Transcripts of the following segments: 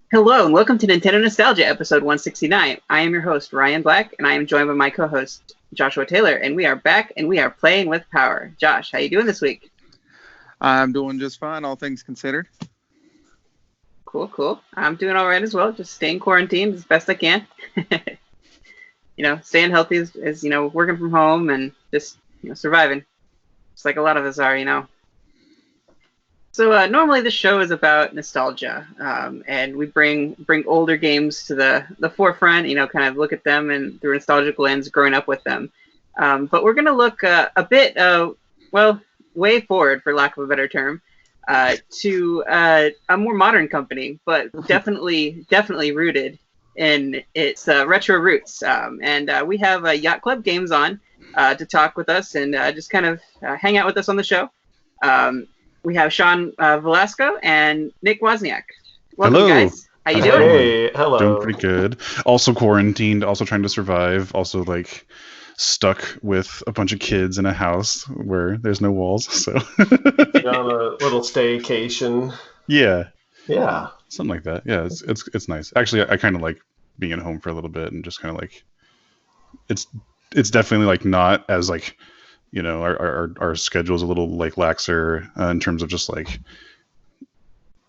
Hello and welcome to Nintendo Nostalgia episode 169. I am your host, Ryan Black, and I am joined by my co-host, Joshua Taylor, and we are back and we are playing with power. Josh, how you doing this week? I'm doing just fine, all things considered. Cool. I'm doing all right as well, just staying quarantined as best I can. Staying healthy as working from home and just, surviving. Just like a lot of us are. So normally the show is about nostalgia, and we bring older games to the forefront, kind of look at them and through a nostalgic lens, growing up with them. But we're going to look a bit, way forward, for lack of a better term, to a more modern company, but definitely rooted in its retro roots. And we have Yacht Club Games on to talk with us and just kind of hang out with us on the show. We have Sean Velasco and Nick Wozniak. Welcome, hello, guys. How you doing? Hey, hello. Doing pretty good. Also quarantined, also trying to survive, also stuck with a bunch of kids in a house where there's no walls. So on a little staycation. Yeah, Something like that. Yeah, it's nice. Actually, I kind of like being at home for a little bit and just kind of it's definitely not as our schedule's a little laxer in terms of just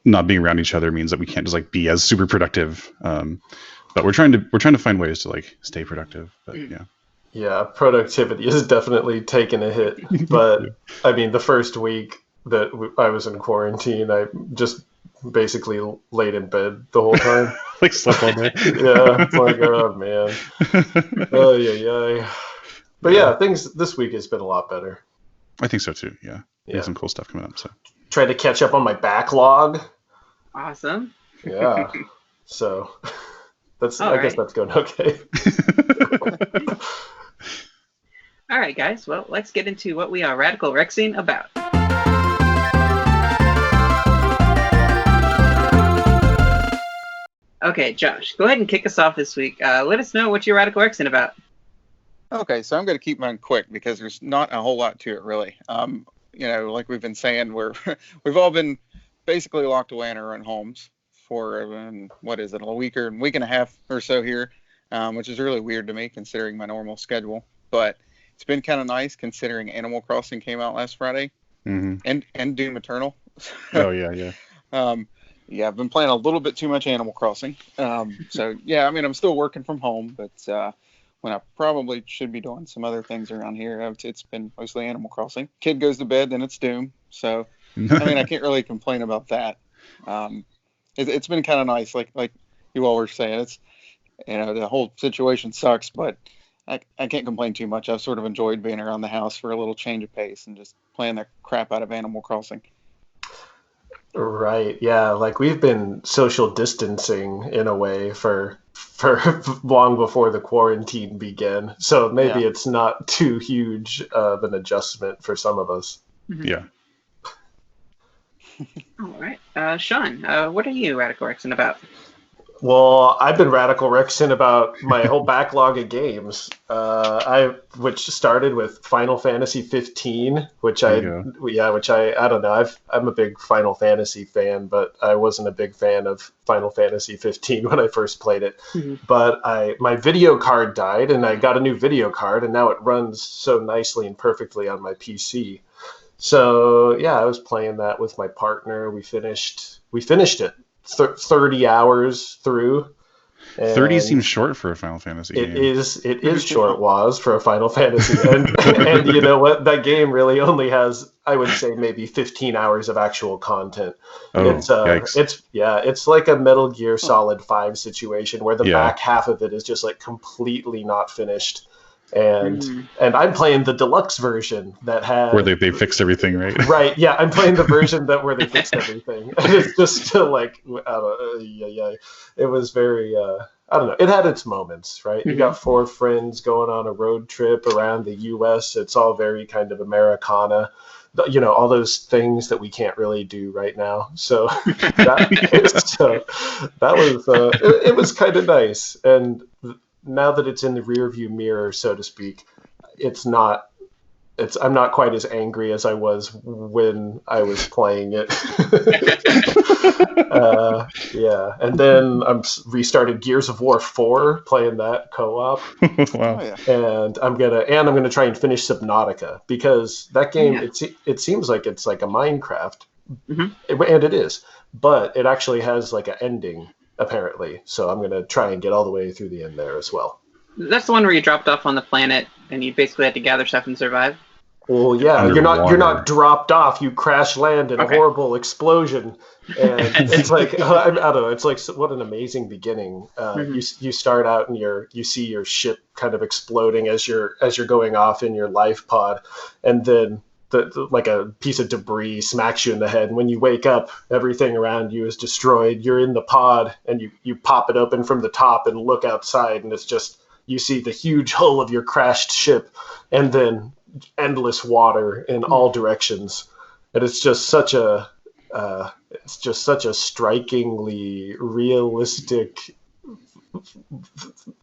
not being around each other means that we can't just be as super productive. But we're trying to find ways to stay productive. But yeah. Yeah, productivity is definitely taking a hit. But I mean, the first week that I was in quarantine, I just basically laid in bed the whole time. Slept all day. Yeah, it's oh man. But yeah, things this week has been a lot better. I think so too. Yeah. There's some cool stuff coming up. So try to catch up on my backlog. Awesome. Yeah. So that's I guess that's going okay. All right, guys. Well, let's get into what we are Radical Rexing about. Okay, Josh, go ahead and kick us off this week. Let us know what you're Radical Rexing about. Okay, so I'm going to keep mine quick because there's not a whole lot to it, really. Like we've been saying, we've all been basically locked away in our own homes for, a week and a half or so here, which is really weird to me considering my normal schedule. But it's been kind of nice considering Animal Crossing came out last Friday, and Doom Eternal. Oh, yeah. I've been playing a little bit too much Animal Crossing. So, yeah, I mean, I'm still working from home, but when I probably should be doing some other things around here, it's been mostly Animal Crossing. Kid goes to bed, then it's Doom. So, I mean, I can't really complain about that. It's been kind of nice, like you all were saying. It's, the whole situation sucks, but I can't complain too much. I've sort of enjoyed being around the house for a little change of pace and just playing the crap out of Animal Crossing. Right. Yeah. We've been social distancing in a way for long before the quarantine began. So maybe it's not too huge of an adjustment for some of us. Mm-hmm. Yeah. All right. Sean, what are you Radical Rexing about? Well, I've been Radical Rexing about my whole backlog of games. Which started with Final Fantasy 15, which I don't know. I'm a big Final Fantasy fan, but I wasn't a big fan of Final Fantasy 15 when I first played it. Mm-hmm. But my video card died, and I got a new video card, and now it runs so nicely and perfectly on my PC. So yeah, I was playing that with my partner. We finished it. 30 hours through. 30 seems short for a Final Fantasy game. It is short, Woz, for a Final Fantasy. And you know what? That game really only has, I would say, maybe 15 hours of actual content. Oh, it's like a Metal Gear Solid 5 situation where the back half of it is just completely not finished. And I'm playing the deluxe version that had where they fixed everything, right? Right, yeah. I'm playing the version where they fixed everything, and it's just still it was very I don't know. It had its moments, right? You got 4 friends going on a road trip around the U.S. It's all very kind of Americana. All those things that we can't really do right now. So it was kind of nice. And now that it's in the rearview mirror, so to speak, I'm not quite as angry as I was when I was playing it. Yeah, and then I'm restarted Gears of War 4, playing that co-op. Wow. Oh, yeah. And I'm gonna try and finish Subnautica, because that game, it seems like it's like a Minecraft, Mhm. and it is, but it actually has like an ending apparently. So I'm gonna try and get all the way through the end there as well. That's the one where you dropped off on the planet and you basically had to gather stuff and survive. Well, yeah, you're Underwater. not dropped off. You crash land in a Okay. horrible explosion, and it's like I don't know. It's like, what an amazing beginning. You start out and you see your ship kind of exploding as you're going off in your life pod, and then like a piece of debris smacks you in the head. And when you wake up, everything around you is destroyed. You're in the pod, and you pop it open from the top and look outside, and it's just, you see the huge hull of your crashed ship, and then endless water in all directions. And it's just such a strikingly realistic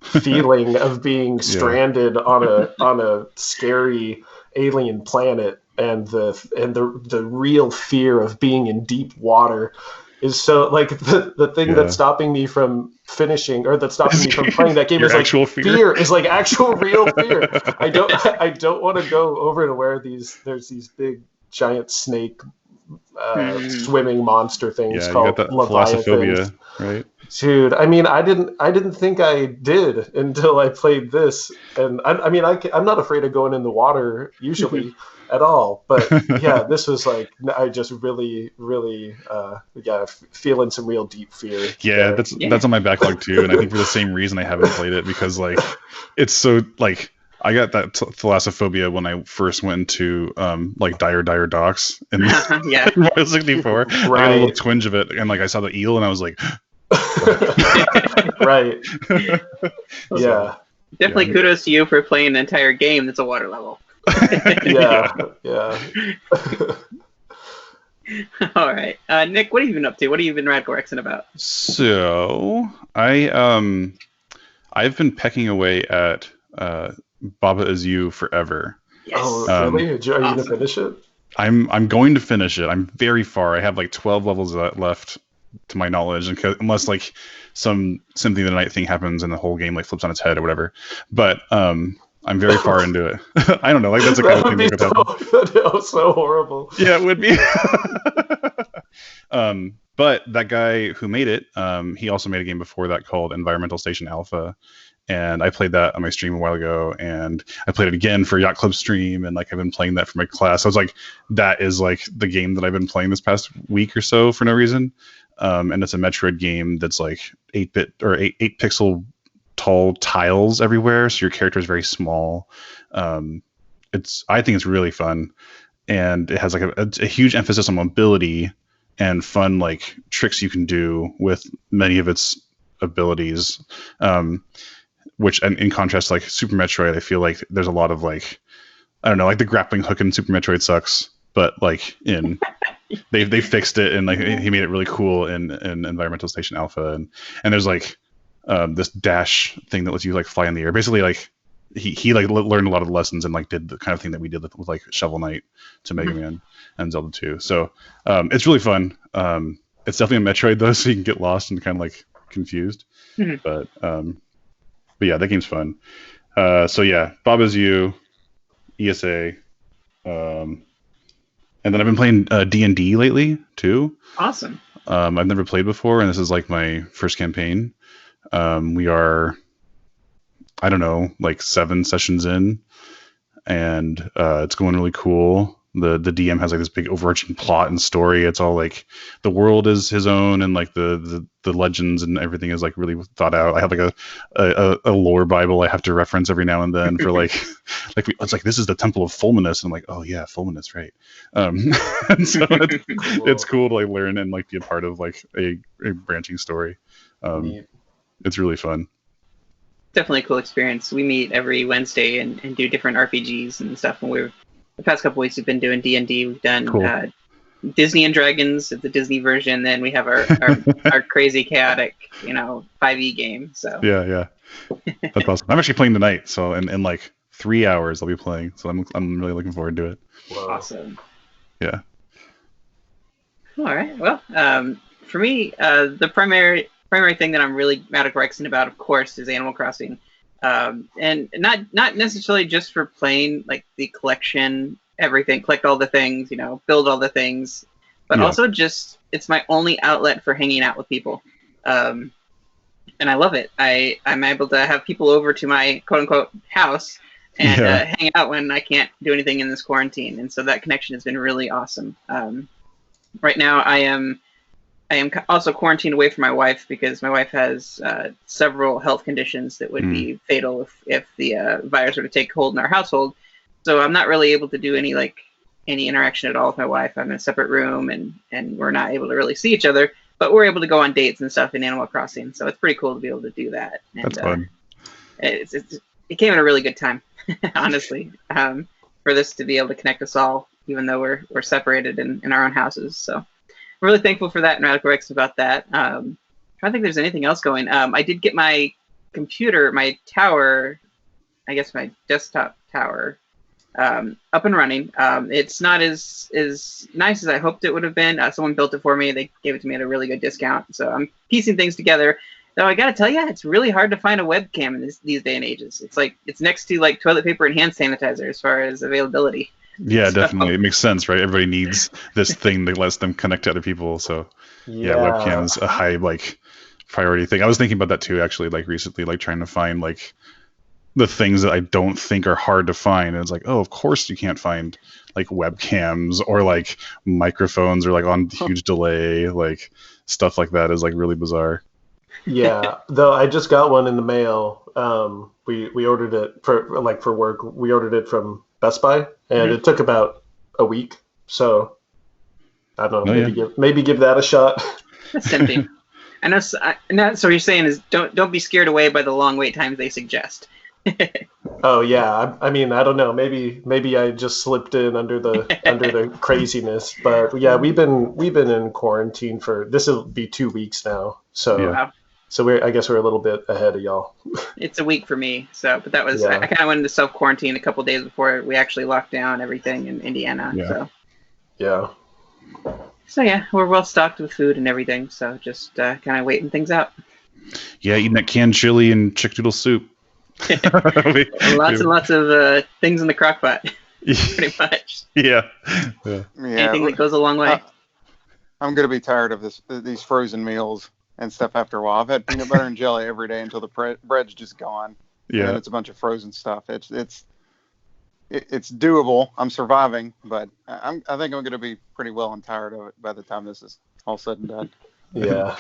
feeling of being stranded on a scary alien planet, and the real fear of being in deep water is so, like, the thing that's stopping me from finishing, or that's stopping me from playing that game, is like actual fear is like actual real fear. I don't want to go over to where there's these big giant snake swimming monster things called Leviathans. Right? Dude, I mean, I didn't think I did until I played this, and I'm not afraid of going in the water usually at all, but yeah, this was like, I just really feeling some real deep fear. Yeah, that's on my backlog too, and I think for the same reason I haven't played it, because like it's so, like, I got that thalassophobia when I first went into like dire docks in Mario 64. Right. I got a little twinge of it, and like I saw the eel and I was like right. Yeah. Definitely kudos to you for playing an entire game that's a water level. Yeah. All right, Nick, what have you been up to? What have you been Radical Rexing about? So I've been pecking away at Baba Is You Forever. Yes. Oh, really? Are you gonna finish it? I'm going to finish it. I'm very far. I have like 12 levels left to my knowledge, unless like some Symphony of the Night thing happens and the whole game like flips on its head or whatever. But I'm very far into it. I don't know. Like, that's a kind of thing that could happen. That was so horrible. Yeah, it would be. But that guy who made it, he also made a game before that called Environmental Station Alpha. And I played that on my stream a while ago, and I played it again for Yacht Club stream, and like I've been playing that for my class. I was like, that is like the game that I've been playing this past week or so for no reason. And it's a Metroid game that's like 8-bit or 8 pixel tall tiles everywhere, so your character is very small. I think it's really fun, and it has like a huge emphasis on mobility and fun like tricks you can do with many of its abilities. Which, and in contrast to like Super Metroid, I feel like there's a lot of like, I don't know, like the grappling hook in Super Metroid sucks, but like they fixed it, and like he made it really cool in Environmental Station Alpha, and there's like this dash thing that lets you like fly in the air. Basically, like he like learned a lot of lessons and like did the kind of thing that we did with like Shovel Knight to Mega Man and Zelda 2. So it's really fun. It's definitely a Metroid though, so you can get lost and kind of like confused. But yeah, that game's fun. So yeah, Bob Is You, ESA, and then I've been playing D&D lately too. Awesome. I've never played before, and this is like my first campaign. We are, I don't know, like 7 sessions in, and it's going really cool. The DM has like this big overarching plot and story. It's all like the world is his own, and like the legends and everything is like really thought out. I have like a lore Bible I have to reference every now and then for like it's like, this is the Temple of Fulminus, and I'm like, oh yeah, Fulminus, right? And so it's cool to like learn and like be a part of like a branching story. It's really fun. Definitely a cool experience. We meet every Wednesday and do different RPGs and stuff. And the past couple weeks we've been doing D&D. We've done Disney and Dragons, the Disney version. Then we have our crazy chaotic, 5e game. So yeah, that's awesome. I'm actually playing tonight, so in like 3 hours I'll be playing. So I'm really looking forward to it. Awesome. Yeah. All right. Well, for me, the primary thing that I'm really radical about, of course, is Animal Crossing, and not necessarily just for playing like the collection, everything, collect all the things, build all the things, but also just it's my only outlet for hanging out with people, and I love it. I'm able to have people over to my quote unquote house and hang out when I can't do anything in this quarantine, and so that connection has been really awesome. Right now, I am also quarantined away from my wife because my wife has several health conditions that would be fatal if the virus were to take hold in our household. So I'm not really able to do any interaction at all with my wife. I'm in a separate room, and we're not able to really see each other. But we're able to go on dates and stuff in Animal Crossing, so it's pretty cool to be able to do that. And, that's fun. It came at a really good time, honestly, for this to be able to connect us all, even though we're separated in our own houses. So I'm really thankful for that, and Radical Rex about that. I don't think there's anything else going. I did get my computer, my tower, I guess my desktop tower, up and running. It's not as nice as I hoped it would have been. Someone built it for me. They gave it to me at a really good discount. So I'm piecing things together. Though I got to tell you, it's really hard to find a webcam in these day and ages. It's next to like toilet paper and hand sanitizer as far as availability. Yeah, definitely. It makes sense, right? Everybody needs this thing that lets them connect to other people. So webcam is a high priority thing. I was thinking about that too, actually, recently, trying to find the things that I don't think are hard to find. And it's oh, of course you can't find webcams or microphones or on huge delay, stuff like that is really bizarre. Yeah, though I just got one in the mail. We ordered it for work. We ordered it from Best Buy, and it took about a week. So I don't know. Maybe give that a shot. That's tempting. I know. So what you're saying is don't be scared away by the long wait times they suggest. Oh yeah, I mean I don't know. Maybe I just slipped in under the craziness. But yeah, we've been in quarantine for this will be 2 weeks now. So. Yeah. So I guess we're a little bit ahead of y'all. It's a week for me. So, but that was I kind of went into self quarantine a couple of days before we actually locked down everything in Indiana. Yeah. So. Yeah. So yeah, we're well stocked with food and everything. So just kind of waiting things out. Yeah, eating that canned chili and chick noodle soup. Lots and lots of things in the crock pot. Pretty much. Yeah. Anything that goes a long way. I'm gonna be tired of these frozen meals and stuff after a while. I've had peanut butter and jelly every day until the bread's just gone. Yeah, and it's a bunch of frozen stuff. It's doable. I'm surviving, but I think I'm going to be pretty well and tired of it by the time this is all said and done. Yeah,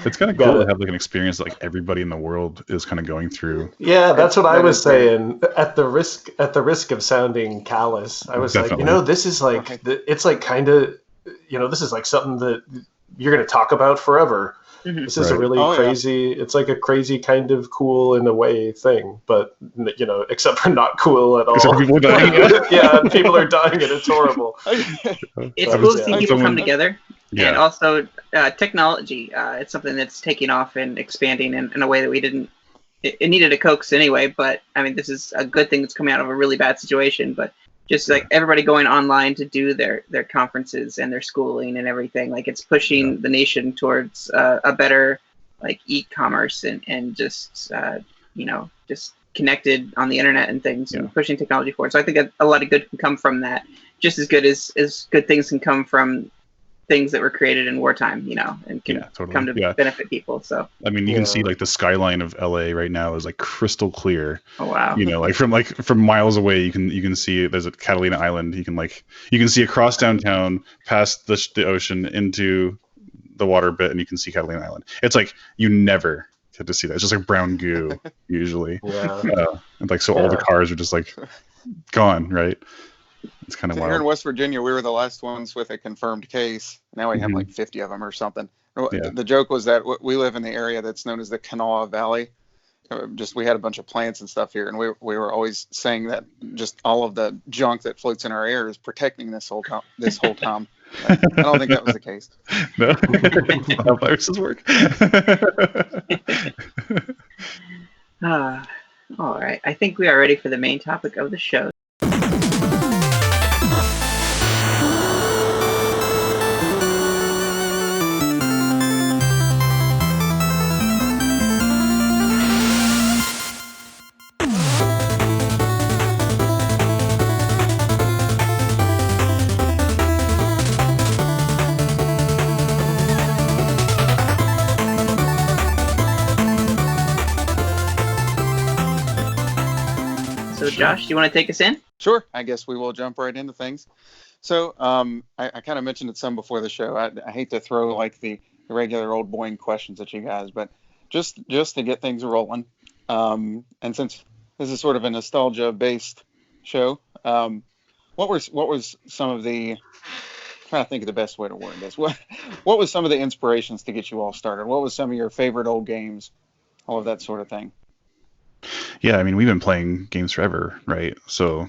it's kind of cool to have an experience that everybody in the world is kind of going through. Yeah, that's what I was saying. At the risk of sounding callous, I was Definitely. this is it's kind of this is something that you're going to talk about forever. Mm-hmm. This is a really crazy. Yeah. It's a crazy kind of cool in a way thing, but except for not cool at all. Except people are dying. Yeah, people are dying, and it's horrible. It's cool to see people come together, and also technology. It's something that's taking off and expanding in a way that we didn't. It needed a coax anyway, but I mean, this is a good thing that's coming out of a really bad situation. But just everybody going online to do their conferences and their schooling and everything, it's pushing the nation towards a better e-commerce and just just connected on the internet and things and pushing technology forward. So I think a lot of good can come from that, just as good as good things can come from things that were created in wartime, and can come to benefit people. So I mean, you can see the skyline of LA right now is crystal clear. Oh wow! From miles away, you can see there's a Catalina Island. You can see across downtown, past the ocean into the water bit, and you can see Catalina Island. It's you never get to see that. It's just brown goo usually. And so all the cars are just gone, right? It's kind of wild. Here in West Virginia, we were the last ones with a confirmed case. Now we have 50 of them or something. Yeah. The joke was that we live in the area that's known as the Kanawha Valley. We had a bunch of plants and stuff here, and we were always saying that just all of the junk that floats in our air is protecting this whole time. I don't think that was the case. No, how viruses work. All right. I think we are ready for the main topic of the show. Josh, do you want to take us in? Sure. I guess we will jump right into things. So I kind of mentioned it some before the show. I hate to throw like the regular old boring questions at you guys, but just to get things rolling. And since this is sort of a nostalgia-based show, what was some of the trying to think of the best way to word this. What was some of the inspirations to get you all started? What was some of your favorite old games? All of that sort of thing. Yeah, I mean, we've been playing games forever, right? So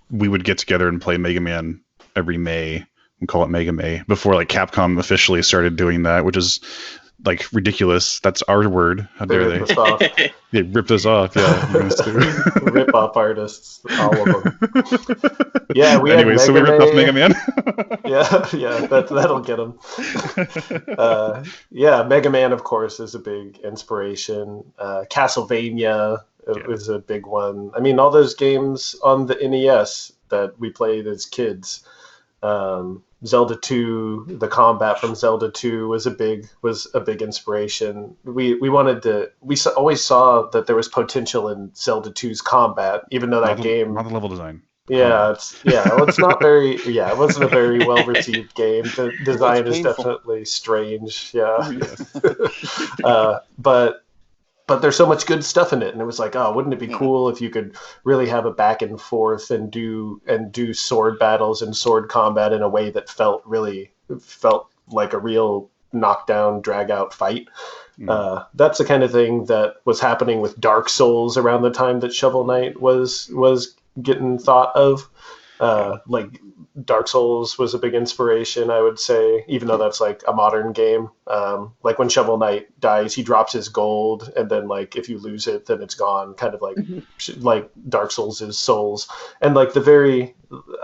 we would get together and play Mega Man every May. We call it Mega May before like Capcom officially started doing that, which is like ridiculous. That's our word. How dare they? They ripped us off. Yeah, rip off artists, all of them. Yeah, we anyway, so we ripped off Mega Man. yeah, that'll get them. Yeah, Mega Man, of course, is a big inspiration. Castlevania was a big one. I mean, all those games on the NES that we played as kids. Zelda 2, the combat from Zelda 2 was a big inspiration. We always saw that there was potential in Zelda 2's combat, even though that game not the level design. Yeah, it's not very. Yeah, it wasn't a very well received game. The design is definitely strange. Yeah, but there's so much good stuff in it, and it was like, oh, wouldn't it be cool if you could really have a back and forth and do sword battles and sword combat in a way that felt like a real knockdown, drag out fight. That's the kind of thing that was happening with Dark Souls around the time that Shovel Knight was getting thought of. Like Dark Souls was a big inspiration, I would say, even though that's like a modern game. Like when Shovel Knight dies, he drops his gold, and then like if you lose it, then it's gone. Kind of like like Dark Souls is Souls, and like I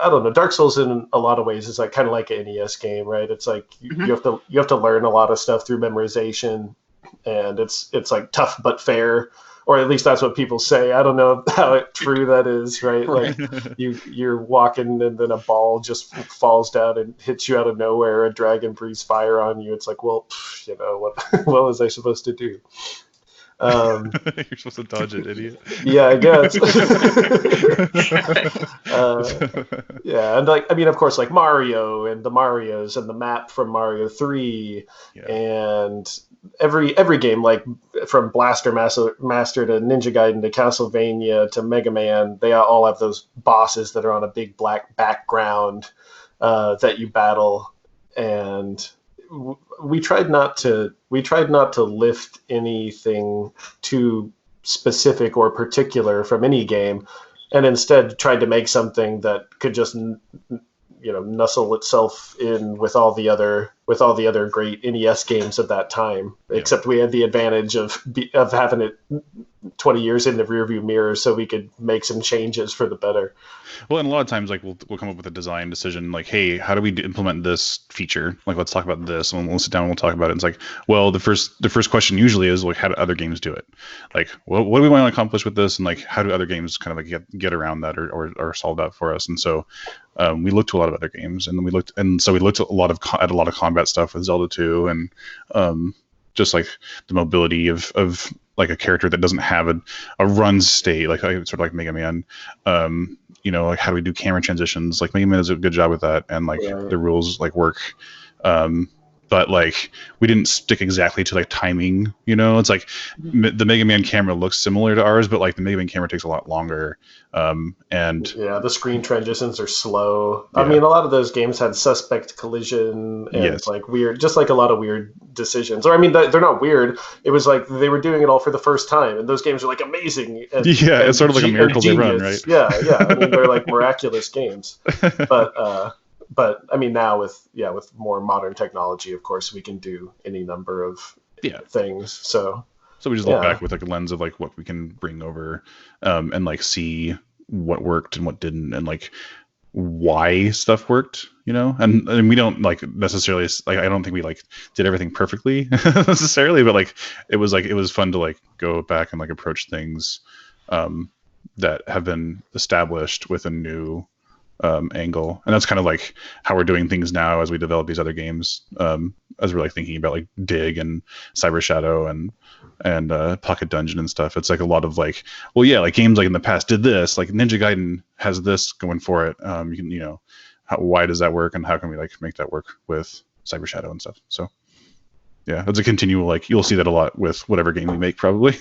don't know, Dark Souls in a lot of ways is like kind of like an NES game, right? It's like you have to learn a lot of stuff through memorization, and it's like tough but fair. Or at least that's what people say. I don't know how true that is, right? Like you're walking and then a ball just falls down and hits you out of nowhere. A dragon breathes fire on you. It's like, well, what was I supposed to do? You're supposed to dodge it, idiot. Yeah, I guess. Yeah, and like I mean, of course, like Mario and the Marios and the map from Mario 3, and every game, like from Blaster Master to Ninja Gaiden to Castlevania to Mega Man, they all have those bosses that are on a big black background that you battle, and we tried not to lift anything too specific or particular from any game, and instead tried to make something that could just nuzzle itself in with all the other great NES games of that time. Except we had the advantage of having it 20 years in the rearview mirror, so we could make some changes for the better. Well, and a lot of times, like we'll come up with a design decision, like, hey, how do we implement this feature? Like, let's talk about this, and we'll sit down and we'll talk about it. And it's like, well, the first question usually is like, how do other games do it? Like, what do we want to accomplish with this, and like, how do other games kind of like get around that or solve that for us? And so we looked to a lot of other games, and then we looked at a lot of combat stuff with Zelda 2, and just like the mobility of like a character that doesn't have a run state, like sort of like Mega Man. Like how do we do camera transitions? Like Mega Man does a good job with that, and like the rules like work. But like we didn't stick exactly to like timing. It's like the Mega Man camera looks similar to ours, but like the Mega Man camera takes a lot longer. And the screen transitions are slow. I mean, a lot of those games had suspect collision and like weird, just like a lot of weird decisions. Or I mean, they're not weird. It was like they were doing it all for the first time, and those games are like amazing. It's sort of like a miracle they run, right? Yeah. I mean, they're like miraculous games, But I mean, now with more modern technology, of course, we can do any number of things. So we just look back with like a lens of like what we can bring over, and like see what worked and what didn't, and like why stuff worked, and we don't like necessarily like, I don't think we like did everything perfectly necessarily, but like it was fun to like go back and like approach things that have been established with a new angle, and that's kind of like how we're doing things now as we develop these other games. as we're like thinking about like Dig and Cyber Shadow and Pocket Dungeon and stuff. It's like a lot of like, well, yeah, like games like in the past did this. Like Ninja Gaiden has this going for it. You can, why does that work, and how can we like make that work with Cyber Shadow and stuff? So yeah, it's a continual, like, you'll see that a lot with whatever game we make, probably.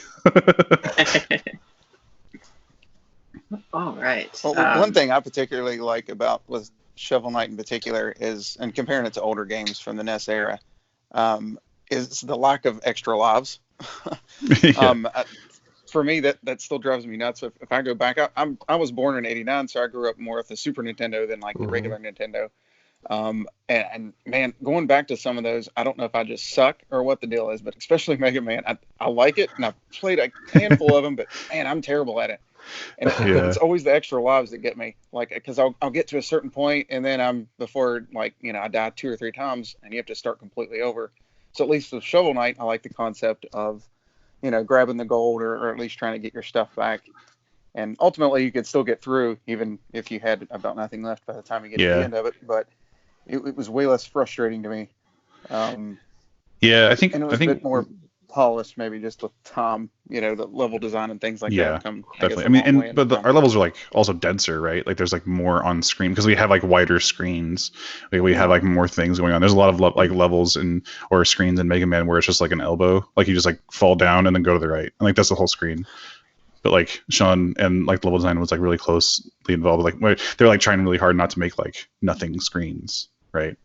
All right. Well, one thing I particularly like about with Shovel Knight in particular is, and comparing it to older games from the NES era, is the lack of extra lives. For me, that still drives me nuts. If I go back, I was born in '89, so I grew up more with the Super Nintendo than like the regular Nintendo. And man, going back to some of those, I don't know if I just suck or what the deal is, but especially Mega Man, I like it, and I've played a handful of them, but man, I'm terrible at it. And it's always the extra lives that get me, like, because I'll get to a certain point, and then before I die 2 or 3 times, and you have to start completely over. So at least with Shovel Knight, I like the concept of, grabbing the gold or at least trying to get your stuff back. And ultimately, you could still get through, even if you had about nothing left by the time you get to the end of it. But it was way less frustrating to me. I think a bit more polished, maybe just with Tom, the level design and things like that. Definitely. Our levels are like also denser, right? Like there's like more on screen because we have like wider screens. Like we have like more things going on. There's a lot of levels or screens in Mega Man where it's just like an elbow, like you just like fall down and then go to the right, and like that's the whole screen. But like Sean and like the level design was like really closely involved. Like they're like trying really hard not to make like nothing screens, right?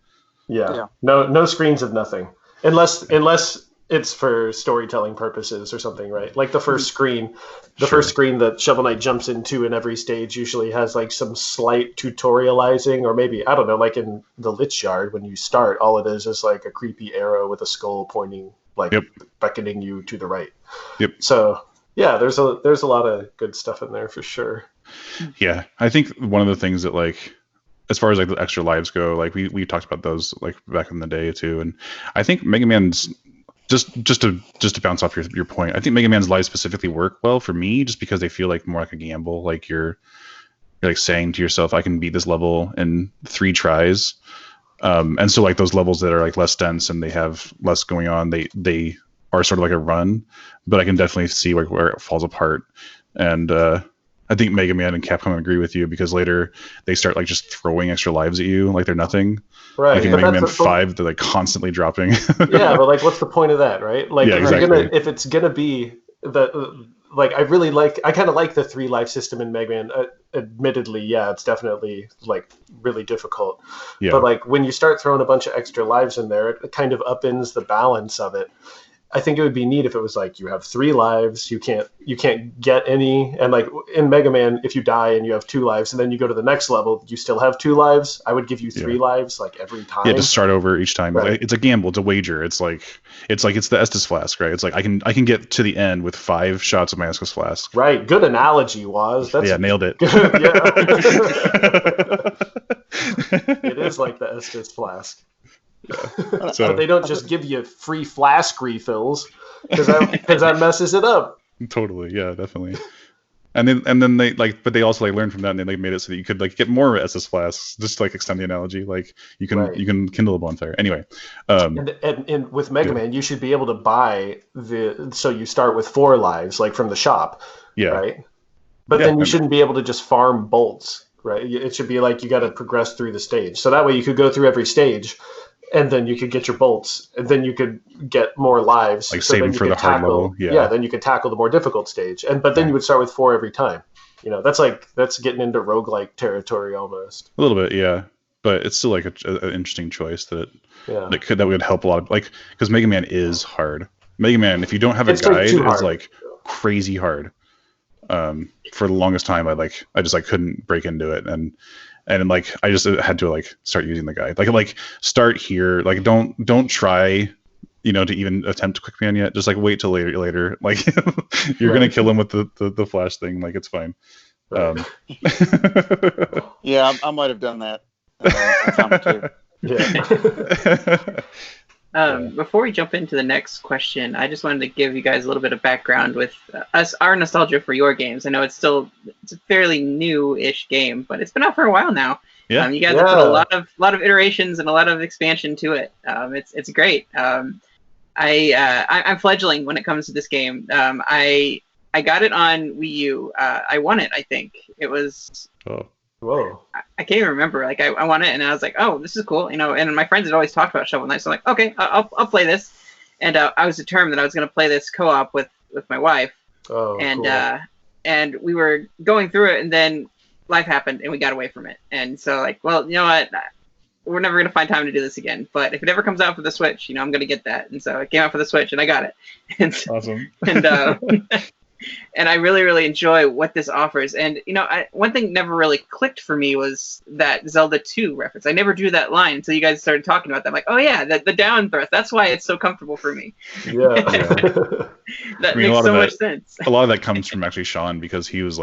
Yeah. No screens of nothing, unless it's for storytelling purposes or something, right? Like the first screen, first screen that Shovel Knight jumps into in every stage usually has like some slight tutorializing, or maybe, I don't know, like in the Lich Yard when you start, all it is like a creepy arrow with a skull pointing, like beckoning you to the right. Yep. So yeah, there's a lot of good stuff in there for sure. Yeah, I think one of the things that like, as far as like the extra lives go, like we talked about those like back in the day too, and I think Mega Man's just to bounce off your point, I think Mega Man's lives specifically work well for me just because they feel like more like a gamble. Like you're like saying to yourself, I can beat this level in 3 tries, and so like those levels that are like less dense and they have less going on, they are sort of like a run, but I can definitely see like where it falls apart. And I think Mega Man and Capcom agree with you because later they start like just throwing extra lives at you like they're nothing. Right. Like in Mega Man 5, they're like constantly dropping. Yeah, but like, what's the point of that, right? Like, if it's gonna be like, I kind of like the 3 life system in Mega Man. Admittedly, yeah, it's definitely like really difficult. Yeah. But like when you start throwing a bunch of extra lives in there, it kind of upends the balance of it. I think it would be neat if it was like you have 3 lives, you can't get any, and like in Mega Man, if you die and you have 2 lives, and then you go to the next level, you still have 2 lives. I would give you 3 lives like every time. Yeah, just start over each time. Right. It's a gamble, it's a wager. It's the Estus flask, right? It's like I can get to the end with 5 shots of my Estus flask. Right. Good analogy, Woz. Nailed it. Good. Yeah. It is like the Estus flask. Yeah. So they don't just give you free flask refills because that messes it up. Totally, yeah, definitely. And then they but they also learned from that, and they made it so that you could get more SS flasks. Just extend the analogy, you can kindle a bonfire. Anyway, and with Mega Man, you should be able to buy so you start with 4 lives from the shop. Yeah. Right. But then you shouldn't be able to just farm bolts. Right. It should be you got to progress through the stage. So that way you could go through every stage. And then you could get your bolts, and then you could get more lives. Saving for the hard level. Yeah, then you could tackle the more difficult stage. But then you would start with 4 every time. That's getting into roguelike territory almost. A little bit, yeah. But it's still an interesting choice that would help a lot of because Mega Man is hard. Mega Man, if you don't have a guide, is crazy hard. For the longest time, I just couldn't break into it, and I just had to start using the guide. Start here. Don't try, to even attempt Quick Man yet. Just wait till later. You're gonna kill him with the flash thing. It's fine. Right. Yeah, I might have done that a time or two. Yeah. Before we jump into the next question, I just wanted to give you guys a little bit of background with our nostalgia for your games. I know it's a fairly new-ish game, but it's been out for a while now. Yeah. You guys have put a lot of iterations and a lot of expansion to it. It's great. I'm fledgling when it comes to this game. I got it on Wii U. I won it. I think it was. Oh. Whoa. I can't even remember. Like I won it, and I was like, "Oh, this is cool," you know. And my friends had always talked about Shovel Knight, so I'm like, "Okay, I'll play this." And I was determined that I was going to play this co-op with my wife. Oh, and cool. And we were going through it, and then life happened, and we got away from it. And so, like, well, you know what? We're never going to find time to do this again. But if it ever comes out for the Switch, you know, I'm going to get that. And so it came out for the Switch, and I got it. And Awesome. And and I really, really enjoy what this offers. And, you know, one thing never really clicked for me was that Zelda 2 reference. I never drew that line until you guys started talking about that. I'm like, oh, yeah, the down thrust. That's why it's so comfortable for me. Yeah. That makes so much sense. A lot of that comes from actually Sean, because he was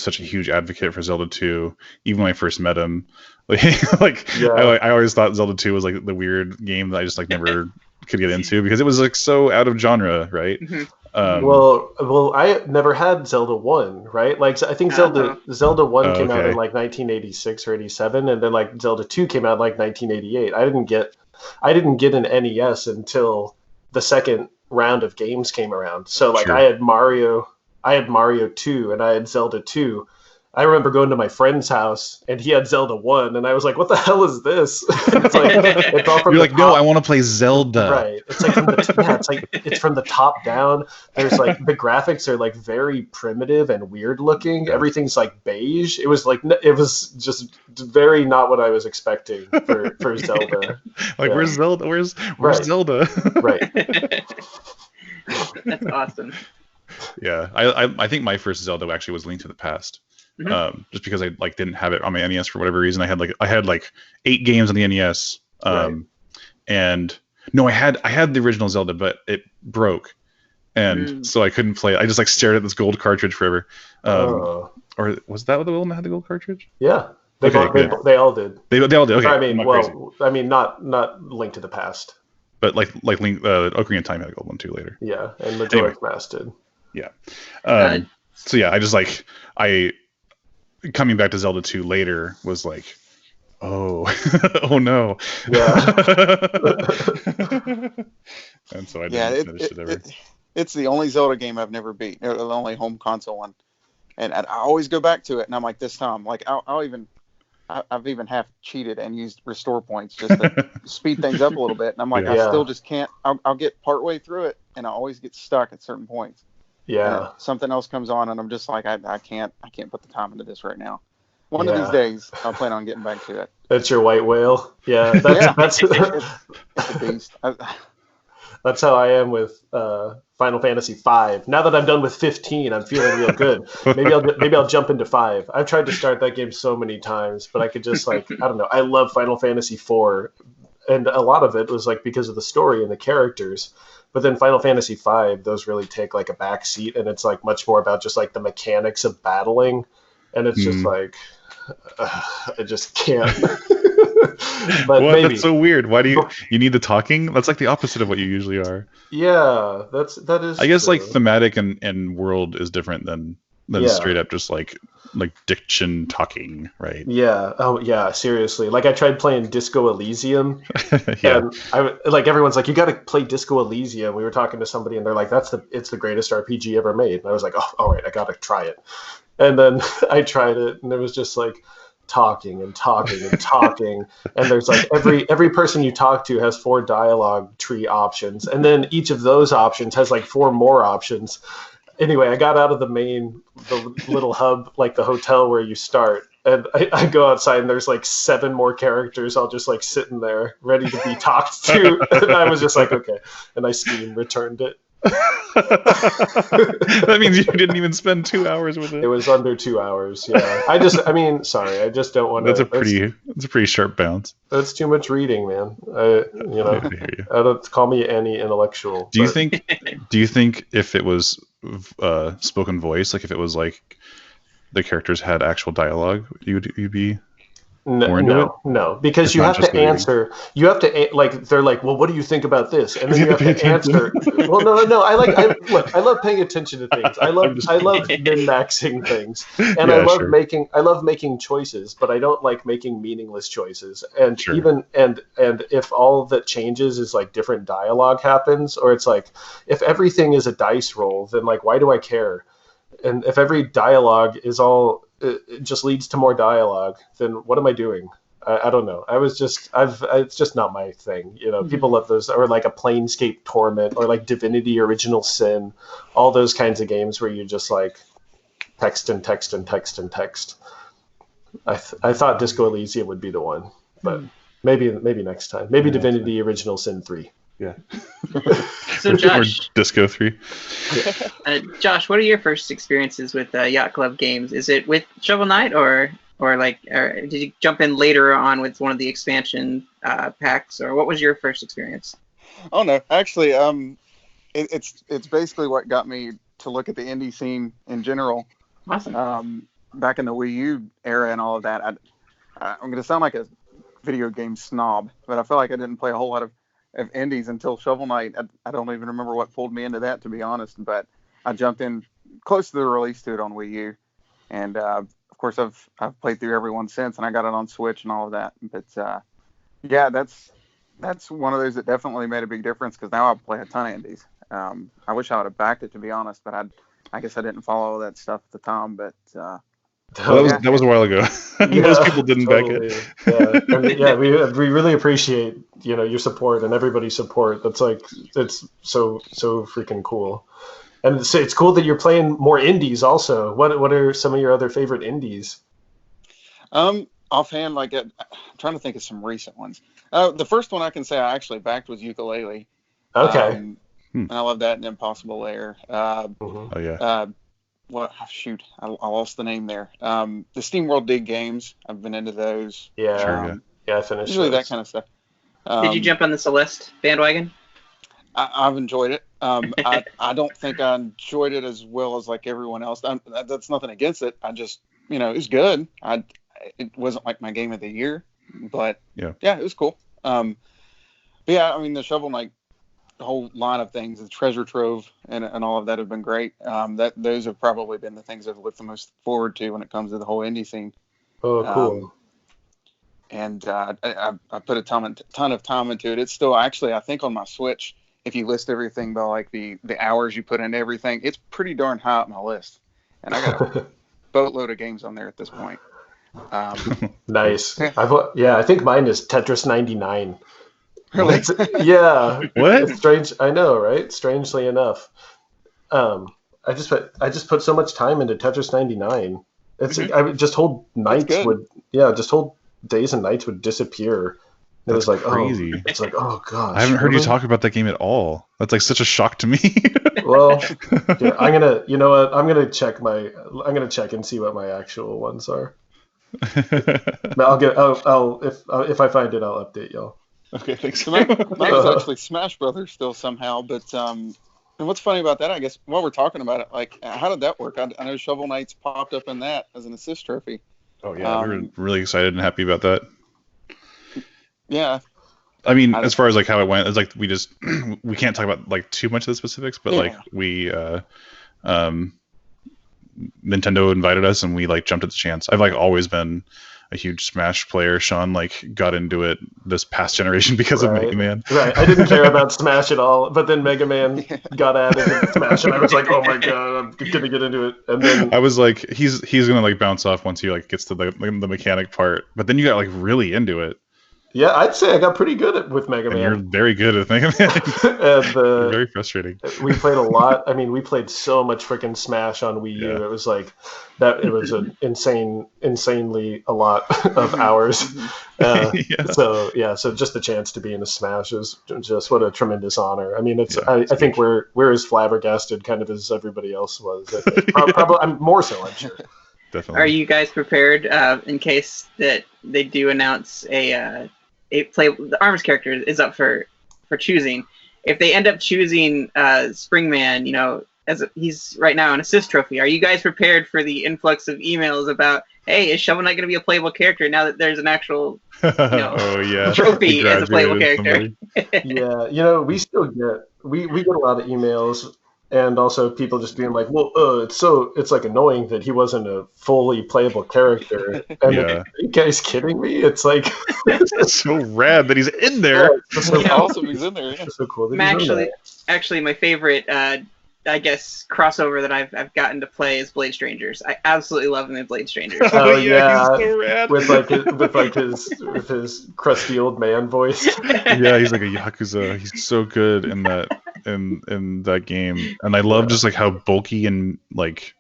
such a huge advocate for Zelda 2, even when I first met him. I always thought Zelda 2 was like the weird game that I just like never could get into, because it was like so out of genre, right? Mm-hmm. Well, I never had Zelda 1, right? Like, I think Zelda 1 came out in like 1986 or 87, and then like Zelda 2 came out in like 1988. I didn't get an NES until the second round of games came around. So like, sure. I had Mario 2, and I had Zelda 2. I remember going to my friend's house, and he had Zelda 1, and I was like, what the hell is this? It's like, it's all from You're like, top. No, I want to play Zelda. Right. It's like, it's from the top down. There's like, the graphics are like very primitive and weird looking. Yeah. Everything's like beige. It was just very not what I was expecting for Zelda. Like, yeah. Where's Zelda? Where's Zelda? Right. That's awesome. Yeah. I think my first Zelda actually was Link to the Past. Mm-hmm. Just because I like didn't have it on my NES for whatever reason. I had like 8 games on the NES. Right. And no, I had the original Zelda, but it broke, and so I couldn't play it. I just like stared at this gold cartridge forever. Or was that the one that had the gold cartridge? Yeah, they all did. They all did. Okay, I mean, not Link to the Past, but like Link, Ocarina of Time had a gold one too later. Yeah, and Majora's Mask did. Yeah. So yeah, I just like coming back to Zelda 2 later was like, oh no. Yeah. And so I didn't finish it ever. It's the only Zelda game I've never beat. The only home console one. And I always go back to it, and I'm like, this time, like I've even half cheated and used restore points just to speed things up a little bit. And I'm like, I still just can't. I'll get partway through it, and I always get stuck at certain points. Yeah. Something else comes on, and I'm just like, I can't put the time into this right now. One of these days, I'll plan on getting back to it. That's your white whale. Yeah. That's it's a beast. That's how I am with Final Fantasy V. Now that I'm done with 15, I'm feeling real good. Maybe I'll jump into 5. I've tried to start that game so many times, but I could just like, I don't know. I love Final Fantasy IV, and a lot of it was like because of the story and the characters. But then Final Fantasy V, those really take like a back seat, and it's like much more about just like the mechanics of battling, and it's just like I just can't. But maybe. That's so weird. Why do you need the talking? That's like the opposite of what you usually are. Yeah, that is. I guess true. Like thematic and world is different than straight up just like diction talking, right? Yeah. Oh yeah. Seriously. Like I tried playing Disco Elysium, and everyone's like, you got to play Disco Elysium. We were talking to somebody, and they're like, it's the greatest RPG ever made. And I was like, oh, all right, I got to try it. And then I tried it, and it was just like talking and talking and talking. And there's like every person you talk to has 4 dialogue tree options, and then each of those options has like 4 more options. Anyway, I got out of the little hub, like the hotel where you start, and I go outside, and there's like 7 more characters all just like sitting there ready to be talked to. And I was just like, okay. And I Steam returned it. That means you didn't even spend 2 hours with it. It was under 2 hours, yeah. I just don't want to. That's a pretty sharp bounce. That's too much reading, man. I don't call me any intellectual. Do you think if it was spoken voice, like if it was like the characters had actual dialogue, you'd be more into it? No, because It's you not have just to the reading. answer. You have to like. They're like, well, what do you think about this? And then You you have have to to pay attention. answer. Well, no. Look, I love paying attention to things. I love min-maxing things, and Yeah, sure. I love making choices, but I don't like making meaningless choices. And Sure. even and if all that changes is like different dialogue happens, or it's like if everything is a dice roll, then like why do I care? And if every dialogue is all it just leads to more dialogue, then what am I doing? I don't know. It's just not my thing. You know, people love those, or like a Planescape Torment, or like Divinity Original Sin, all those kinds of games where you just like text and text and text and text. I thought Disco Elysium would be the one, but maybe next time. Maybe Divinity Original Sin 3. Yeah. So Josh, or Disco 3. Josh, what are your first experiences with Yacht Club Games? Is it with Shovel Knight, or did you jump in later on with one of the expansion packs, or what was your first experience? Oh no, actually, it's basically what got me to look at the indie scene in general. Awesome. Back in the Wii U era and all of that, I'm going to sound like a video game snob, but I feel like I didn't play a whole lot of indies until Shovel Knight. I don't even remember what pulled me into that, to be honest, but I jumped in close to the release to it on Wii U, and of course I've played through every one since, and I got it on Switch and all of that. But yeah, that's one of those that definitely made a big difference, because now I play a ton of indies. I wish I would have backed it, to be honest, but I guess I didn't follow all that stuff at the time. But that was a while ago. Most people didn't back it. Yeah, and yeah, we really appreciate your support and everybody's support. That's like it's so freaking cool, and it's cool that you're playing more indies also. What are some of your other favorite indies? Offhand, I'm trying to think of some recent ones. The first one I can say I actually backed was Ukulele. Okay. And I love that, and Impossible Lair. Oh yeah. Shoot, I lost the name there. The SteamWorld Dig games, I've been into those. Yeah, Sure, yeah, I finished Usually those. that kind of stuff. Did you jump on the Celeste bandwagon? I've enjoyed it. I don't think I enjoyed it as well as like everyone else. That's nothing against it. I just, it was good. It wasn't like my game of the year, but yeah, it was cool. But yeah, I mean, the Shovel Knight, the whole line of things, the treasure trove and all of that have been great. Those have probably been the things I've looked the most forward to when it comes to the whole indie scene. Oh, cool. And I put a ton of time into it. It's still actually, I think on my Switch, if you list everything by like the hours you put into everything, it's pretty darn high up my list. And I got a boatload of games on there at this point. Nice. I think mine is Tetris 99. Really? Yeah. What? It's strange. I know, right? Strangely enough. I just put so much time into Tetris 99. It's I would just whole nights just whole days and nights would disappear. It was like crazy. It's like, oh gosh. I haven't heard you talk about that game at all. That's like such a shock to me. Well, yeah, I'm gonna. You know what? I'm gonna check and see what my actual ones are. If I find it, I'll update y'all. Okay, thanks. So mine was actually Smash Brothers still somehow, but and what's funny about that, I guess, while we're talking about it, like, how did that work? I know Shovel Knight's popped up in that as an assist trophy. Oh yeah, we were really excited and happy about that. Yeah. I mean, as far as like how it went, it's like we can't talk about like too much of the specifics, but like we Nintendo invited us and we like jumped at the chance. I've like always been a huge Smash player. Sean like got into it this past generation because of Mega Man. Right. I didn't care about Smash at all, but then Mega Man got added in Smash, and I was like, oh my god, I'm gonna get into it. And then I was like, he's gonna like bounce off once he like gets to the mechanic part. But then you got like really into it. Yeah, I'd say I got pretty good with Mega Man. You're very good at Mega Man. And, very frustrating. We played a lot. I mean, we played so much freaking Smash on Wii U. It was like that. It was an insanely a lot of hours. So just the chance to be in a Smash is just what a tremendous honor. I mean, I think we're as flabbergasted kind of as everybody else was. Probably, I'm more so, I'm sure. Definitely. Are you guys prepared in case that they do announce the Arms character is up for choosing? If they end up choosing Springman, as he's right now an assist trophy, are you guys prepared for the influx of emails about, hey, is Shovel Knight going to be a playable character now that there's an actual Oh yeah, trophy He as a playable graduated character? somebody. Yeah, we still get we get a lot of emails, and also people just being like, well, it's like annoying that he wasn't a fully playable character. And Yeah. are you guys kidding me? It's like It's so rad that he's in there. it's So Yeah. awesome he's in there. Yeah. so cool. That he's in there. Actually, my favorite, I guess, crossover that I've gotten to play is Blade Strangers. I absolutely love him in Blade Strangers. Oh, yeah, he's yeah. so rad. with his crusty old man voice. Yeah, he's like a yakuza. He's so good in that game, and I love just like how bulky and like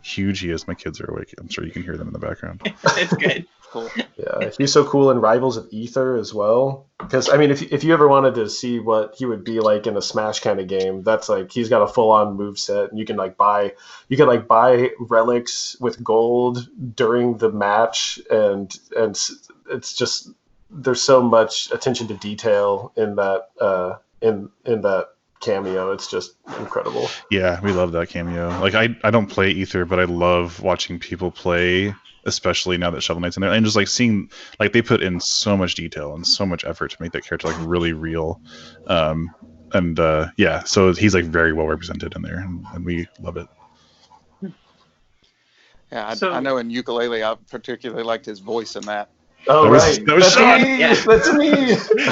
huge he is. My kids are awake. I'm sure you can hear them in the background. It's good. Cool. Yeah, he's so cool in Rivals of Ether as well. Because I mean, if you ever wanted to see what he would be like in a Smash kind of game, that's like he's got a full-on move set, and you can buy relics with gold during the match, and it's just there's so much attention to detail in that in that cameo. It's just incredible. Yeah, we love that cameo. Like I don't play Ether, but I love watching people play, especially now that Shovel Knight's in there, and just like seeing like they put in so much detail and so much effort to make that character like really real. Yeah, so he's like very well represented in there, and we love it. Yeah, So- I know in Ukulele I particularly liked his voice in that. Oh, That was- right. that was That's Sean. me. Yeah. That's me.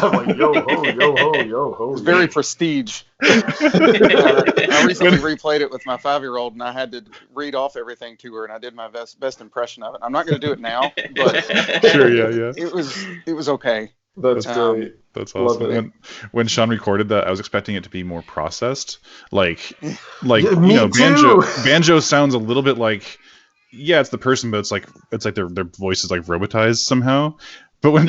I'm like, yo ho, yo ho, yo ho. It's very prestige. I recently replayed it with my 5-year-old, and I had to read off everything to her, and I did my best impression of it. I'm not going to do it now, but Sure, yeah. it was okay. That's Um, great. That's Love awesome. it. And when Sean recorded that, I was expecting it to be more processed. Like Yeah, me Banjo sounds a little bit like, yeah, it's the person, but it's like their voice is like robotized somehow. But when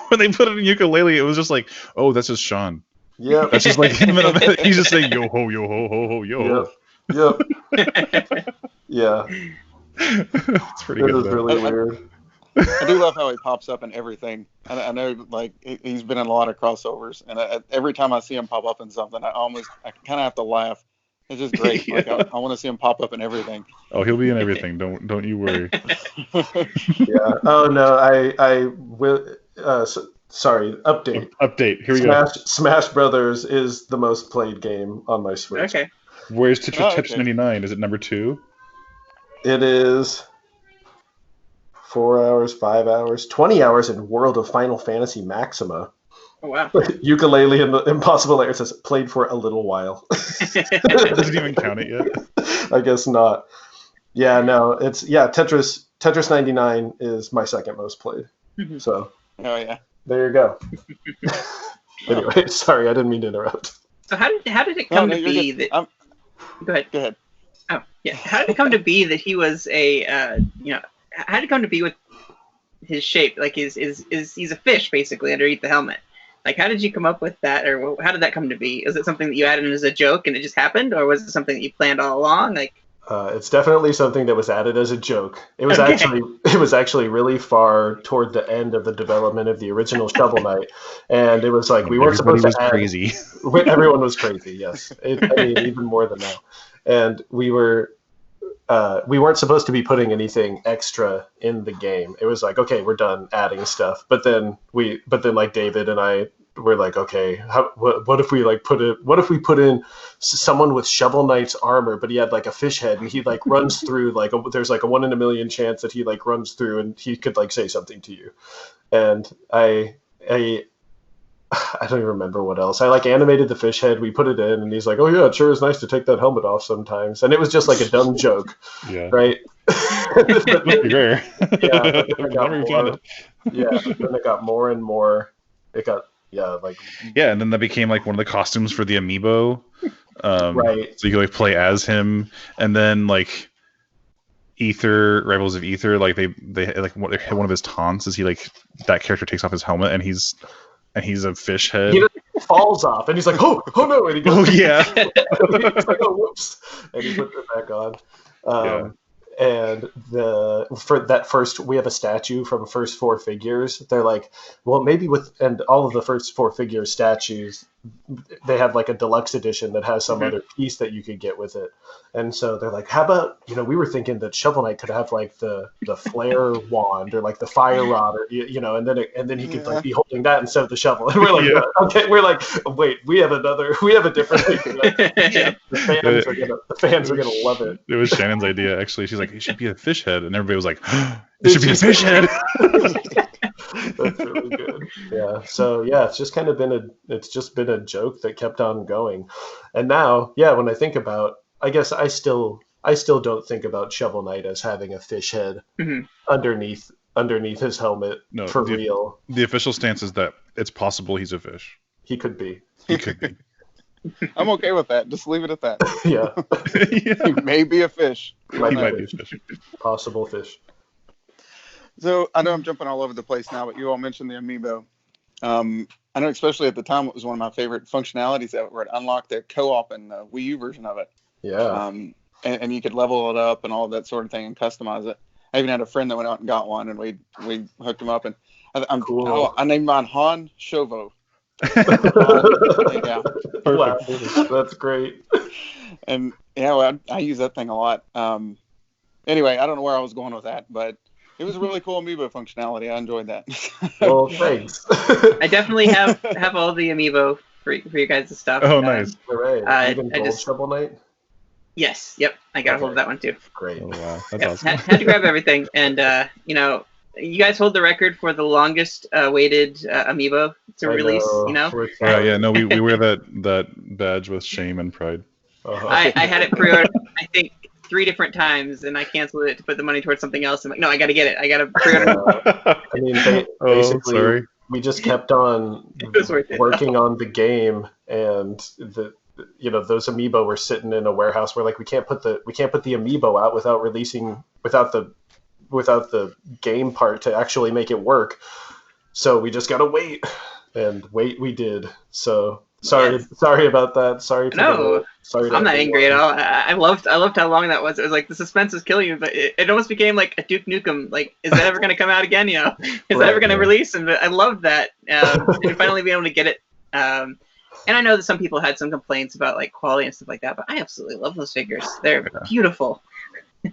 when they put it in ukulele, it was just like, oh, that's just Sean. Yep. That's just like him. He's just saying yo ho ho yo. Yep. Yeah. It's pretty It good. was though. really weird. I do love how he pops up in everything. I know, like, he's been in a lot of crossovers, and every time I see him pop up in something, I kind of have to laugh. It's just great. Yeah. Like, I want to see him pop up in everything. Oh, he'll be in everything. Don't you worry. Yeah. Oh no, I will. Sorry. Update. Update. Here we go. Smash Brothers is the most played game on my Switch. Okay. Where's Tetris okay. 99? Is it number 2? It is 4 hours, 5 hours, 20 hours in World of Final Fantasy Maxima. Oh, wow. Ukulele and the Impossible Lair says played for a little while. Doesn't even count it yet. I guess not. Yeah, no, Tetris 99 is my second most played. So Oh, yeah. there you go. Anyway, sorry, I didn't mean to interrupt. So how did it come No, to you're be good. that? Go ahead. Go ahead. Oh, yeah. How did it come to be that he was how did it come to be with his shape? Like, he's a fish basically underneath the helmet. Like, how did you come up with that, or how did that come to be? Is it something that you added in as a joke and it just happened, or was it something that you planned all along? Like, It's definitely something that was added as a joke. It was actually really far toward the end of the development of the original Shovel Knight, and it was like we weren't supposed to add. Crazy. Everyone was crazy. Yes, even more than now, and we weren't supposed to be putting anything extra in the game. It was like, okay, we're done adding stuff, but then like David and I were like, okay, what if we put in someone with Shovel Knight's armor, but he had like a fish head, and he like runs through there's like a 1 in a million chance that he like runs through and he could like say something to you. And I don't even remember what else. I like animated the fish head. We put it in, and he's like, "Oh yeah, it sure is nice to take that helmet off sometimes." And it was just like a dumb joke, Yeah. right? Rare. Yeah, but then it got Never found more. it. Yeah, but then it got more and more. It got like Yeah, and then that became like one of the costumes for the amiibo. right. So you could like play as him, and then like Ether, Rivals of Ether, like they like one of his taunts is he like that character takes off his helmet and he's a fish head. He just falls off, and he's like, "Oh no!" And he goes, Oh yeah. He's like, "Oh whoops!" And he puts it back on. Yeah. And for that first, we have a statue from first four figures. They're like, well, maybe and all of the first four figure statues they have like a deluxe edition that has some other piece that you could get with it. And so they're like, how about, we were thinking that Shovel Knight could have like the flare wand or like the fire rod, or and then he could like be holding that instead of the shovel. And we're like, okay, we're like, wait, we have a different idea. The fans are gonna love it. It was Shannon's idea, actually. She's like, it should be a fish head, and everybody was like, it should be a fish head. That's really good. Yeah. So yeah, it's just been a joke that kept on going. And now, when I think about, I guess I still don't think about Shovel Knight as having a fish head underneath his helmet for real. The official stance is that it's possible he's a fish. He could be. I'm okay with that. Just leave it at that. Yeah. He may be a fish. He might be a fish. Possible fish. So I know I'm jumping all over the place now, but you all mentioned the amiibo. I know, especially at the time, it was one of my favorite functionalities that were to unlock the co-op and the Wii U version of it. Yeah. And you could level it up and all of that sort of thing and customize it. I even had a friend that went out and got one, and we hooked him up. And I'm cool. I named mine Han Shovo. Yeah. Perfect. Wow. That's great. And I use that thing a lot. Anyway, I don't know where I was going with that, but it was a really cool amiibo functionality. I enjoyed that. Well, thanks. I definitely have all the amiibo for you guys' stuff. Oh, nice. Right. Even Gold Shovel Knight? Yes. Yep. I got a hold of that one too. Great. Oh, wow. That's awesome. Had to grab everything. And, you guys hold the record for the longest waited amiibo to release, Yeah, no, we wear that badge with shame and pride. Uh-huh. I had it pre-ordered, I think, 3 different times, and I canceled it to put the money towards something else. I'm like, no, I got to get it. I got to pre-order. I mean, basically, we just kept on working on the game, and those amiibo were sitting in a warehouse. We're like, we can't put the amiibo out without the game part to actually make it work. So we just gotta wait, and we did. So sorry about that. Sorry. I'm not angry at all. I loved how long that was. It was like the suspense was killing you, but it almost became like a Duke Nukem. Like, is that ever gonna come out again? Is that ever gonna release? And I loved that. And finally being able to get it. And I know that some people had some complaints about like quality and stuff like that, but I absolutely love those figures. They're beautiful.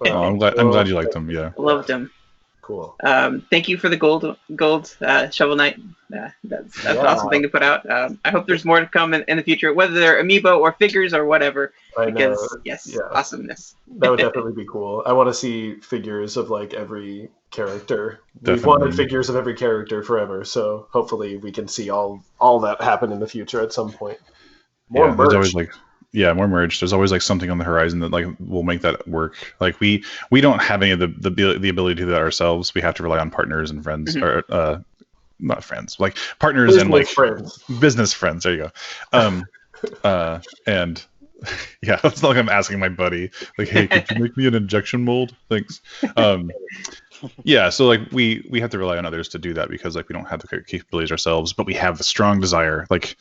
Oh, I'm glad you liked them. Yeah, loved them. Cool. Thank you for the gold Shovel Knight. That's an awesome thing to put out. I hope there's more to come in the future, whether they're amiibo or figures or whatever. Awesomeness. That would definitely be cool. I want to see figures of like every character. Definitely. We've wanted figures of every character forever, so hopefully we can see all that happen in the future at some point. More merch. There's always more merch. There's always like something on the horizon that like will make that work. Like we don't have any of the ability to do that ourselves. We have to rely on partners and friends, or not friends, like partners business and like friends. Business friends. There you go. And yeah, it's not like I'm asking my buddy like, hey, could you make me an injection mold? Thanks. Yeah, so like we have to rely on others to do that because like we don't have the capabilities ourselves, but we have the strong desire, like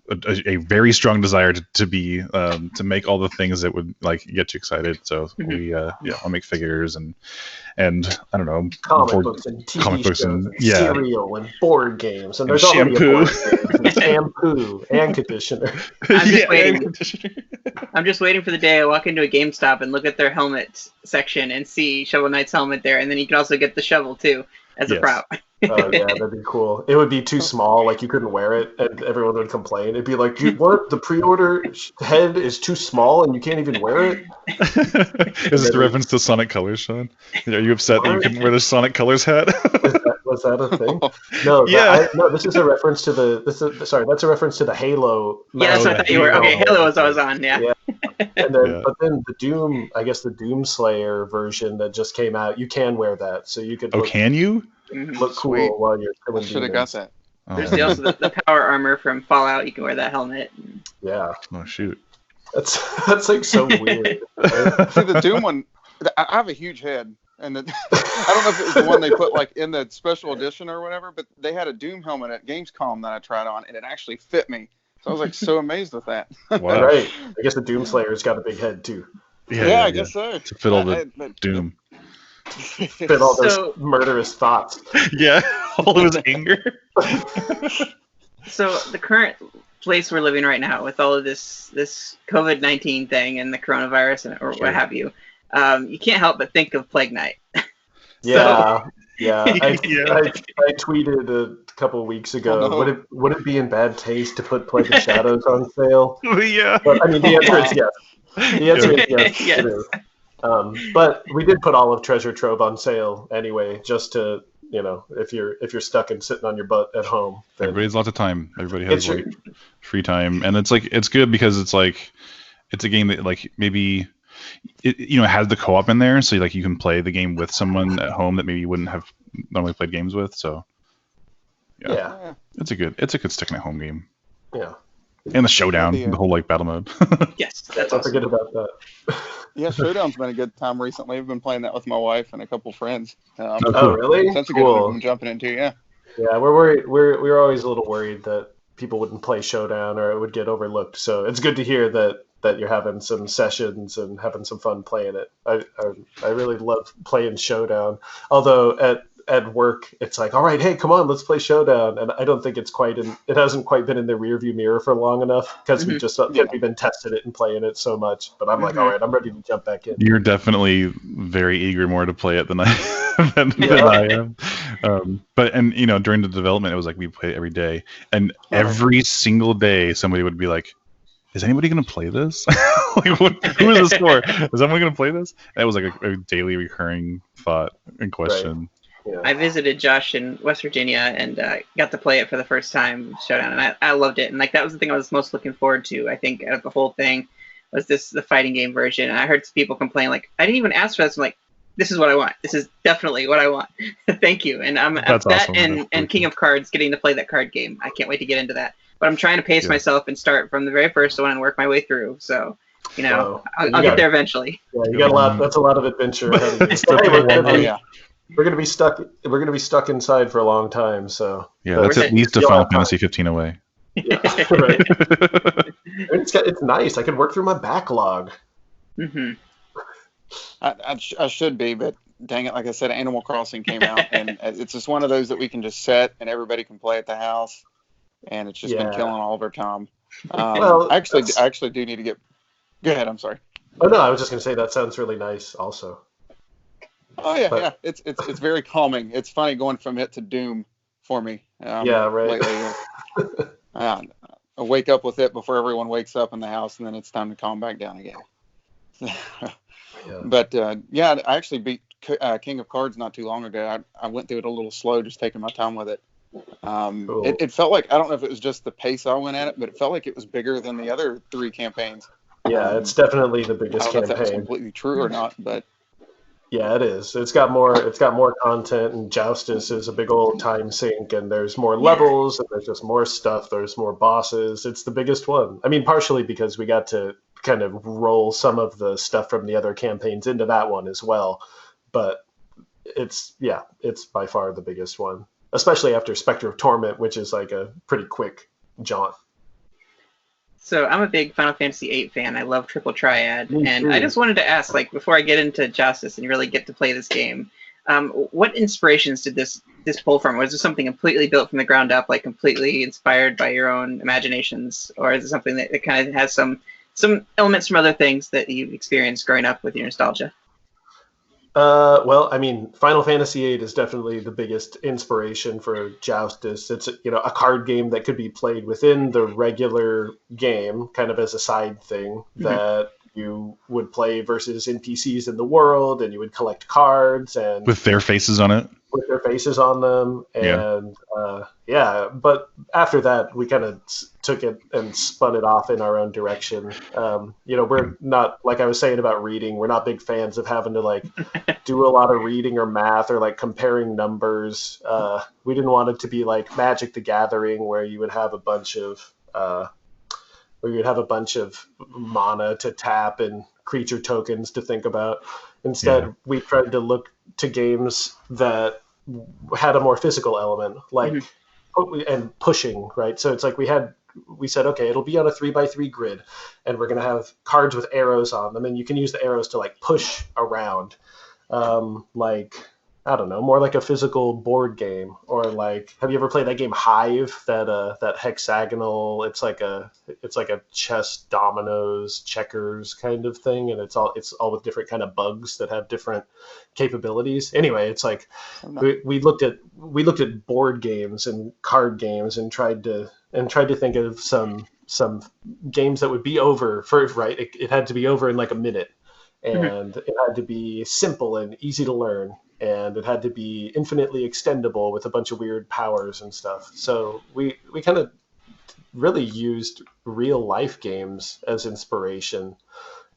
a very strong desire to be to make all the things that would like get you excited. So I'll make figures and I don't know, comic books and TV shows and cereal and board games, and there's shampoo. already a board game, and shampoo and conditioner. I'm just waiting for the day I walk into a GameStop and look at their helmet section and see Shovel Knight's helmet there, and then you can also get the shovel too as a prop. Oh yeah, that'd be cool. It would be too small, like you couldn't wear it, and everyone would complain. It'd be like, what? The pre-order head is too small, and you can't even wear it. Is this a reference to Sonic Colors, Sean? Are you upset that you couldn't wear the Sonic Colors hat? Was that a thing? No, no. This is a reference to that's a reference to the Halo. Yeah, that's what I thought you were. Okay, Halo was always on. Yeah. And then, but then the Doom, I guess the Doom Slayer version that just came out, you can wear that, so you could. Can you? Look cool while you're killing demons. Should have got that. There's also the power armor from Fallout. You can wear that helmet. Yeah. Oh shoot. That's like so weird. See, the Doom one, I have a huge head, and I don't know if it was the one they put like in the special edition or whatever, but they had a Doom helmet at Gamescom that I tried on, and it actually fit me. So I was like so amazed with that. Wow. Right. I guess the Doom Slayer's got a big head too. Yeah, I guess so. To fit all the Doom. Fit all those murderous thoughts. Yeah, all of his anger. So the current place we're living right now with all of this COVID-19 thing and the coronavirus or what have you, you can't help but think of Plague Night. Yeah. I tweeted a couple of weeks ago. Oh, no. Would it be in bad taste to put Plague of Shadows on sale? Yeah. But I mean, the answer is yes. The answer is yes. Yes. It is. But we did put all of Treasure Trove on sale anyway, just to, if you're stuck and sitting on your butt at home. Everybody's lots of time. Everybody has like free time, and it's good because it's a game that like maybe it has the co-op in there, so like you can play the game with someone at home that maybe you wouldn't have normally played games with. So yeah. It's a good sticking at home game. Yeah. And the showdown, the whole like battle mode. Yes, that's Don't awesome. forget about that. Yeah, Showdown's been a good time recently. I've been playing that with my wife and a couple friends. Oh, really? That's a good one I'm jumping into, yeah. Yeah, we're worried. We were always a little worried that people wouldn't play Showdown or it would get overlooked. So it's good to hear that you're having some sessions and having some fun playing it. I really love playing Showdown. Although at work, it's like, all right, hey, come on, let's play Showdown. And I don't think it hasn't quite been in the rearview mirror for long enough because we've been testing it and playing it so much. But I'm like, all right, I'm ready to jump back in. You're definitely very eager more to play it than I am. But during the development, it was like we played every day, and every single day somebody would be like, is anybody going to play this? Like, who is this for? Is anyone going to play this? That was like a daily recurring thought and question. Right. Yeah. I visited Josh in West Virginia and got to play it for the first time, Showdown, and I loved it. And like that was the thing I was most looking forward to. I think out of the whole thing was the fighting game version. And I heard people complain like, I didn't even ask for this. I'm like, this is what I want. This is definitely what I want. Thank you. And That's that awesome. and King of Cards, getting to play that card game. I can't wait to get into that. But I'm trying to pace myself and start from the very first one and work my way through. So, I'll get there eventually. Yeah, you got a lot. That's a lot of adventure ahead of you. We're gonna be stuck. We're gonna be stuck inside for a long time. So that's at least a Final Fantasy 15 away. Yeah, right. It's nice. I could work through my backlog. Mm-hmm. I should be, but dang it, like I said, Animal Crossing came out, and it's just one of those that we can just set and everybody can play at the house, and it's just been killing all of our time. I actually do need to get. Go ahead. I'm sorry. Oh no, I was just gonna say that sounds really nice. Also. Oh yeah. It's very calming. It's funny going from it to Doom for me. Lately, I wake up with it before everyone wakes up in the house, and then it's time to calm back down again. But I actually beat King of Cards not too long ago. I went through it a little slow, just taking my time with it. Cool. It felt like, I don't know if it was just the pace I went at it, but it felt like it was bigger than the other 3 campaigns. Yeah, it's definitely the biggest I don't know campaign. if that was completely true or not, but yeah, it is. It's got more content, and Joustus is a big old time sink, and there's more levels, and there's just more stuff. There's more bosses. It's the biggest one. I mean, partially because we got to kind of roll some of the stuff from the other campaigns into that one as well. But it's by far the biggest one, especially after Spectre of Torment, which is like a pretty quick jaunt. So I'm a big Final Fantasy VIII fan. I love Triple Triad, and I just wanted to ask, like, before I get into Justice and really get to play this game, what inspirations did this pull from? Was it something completely built from the ground up, like completely inspired by your own imaginations, or is it something that kind of has some elements from other things that you've experienced growing up with your nostalgia? Well, I mean, Final Fantasy VIII is definitely the biggest inspiration for Joustus. It's a card game that could be played within the regular game, kind of as a side thing that you would play versus NPCs in the world, and you would collect cards and with their faces on it. With their faces on them, and but after that, we kind of took it and spun it off in our own direction. We're not, like I was saying about reading, we're not big fans of having to like do a lot of reading or math or like comparing numbers. We didn't want it to be like Magic the Gathering, where you would have a bunch of mana to tap and creature tokens to think about. Instead, we tried to look to games that had a more physical element, like and pushing, right? So it's like we said, okay, it'll be on a 3x3 grid, and we're going to have cards with arrows on them, and you can use the arrows to like push around. I don't know, more like a physical board game. Or like, have you ever played that game Hive? That hexagonal. It's like a chess, dominoes, checkers kind of thing, and it's all with different kind of bugs that have different capabilities. Anyway, it's like we looked at board games and card games and tried to think of some games that would be over for right. It had to be over in like a minute, and it had to be simple and easy to learn, and it had to be infinitely extendable with a bunch of weird powers and stuff. So we kind of really used real life games as inspiration,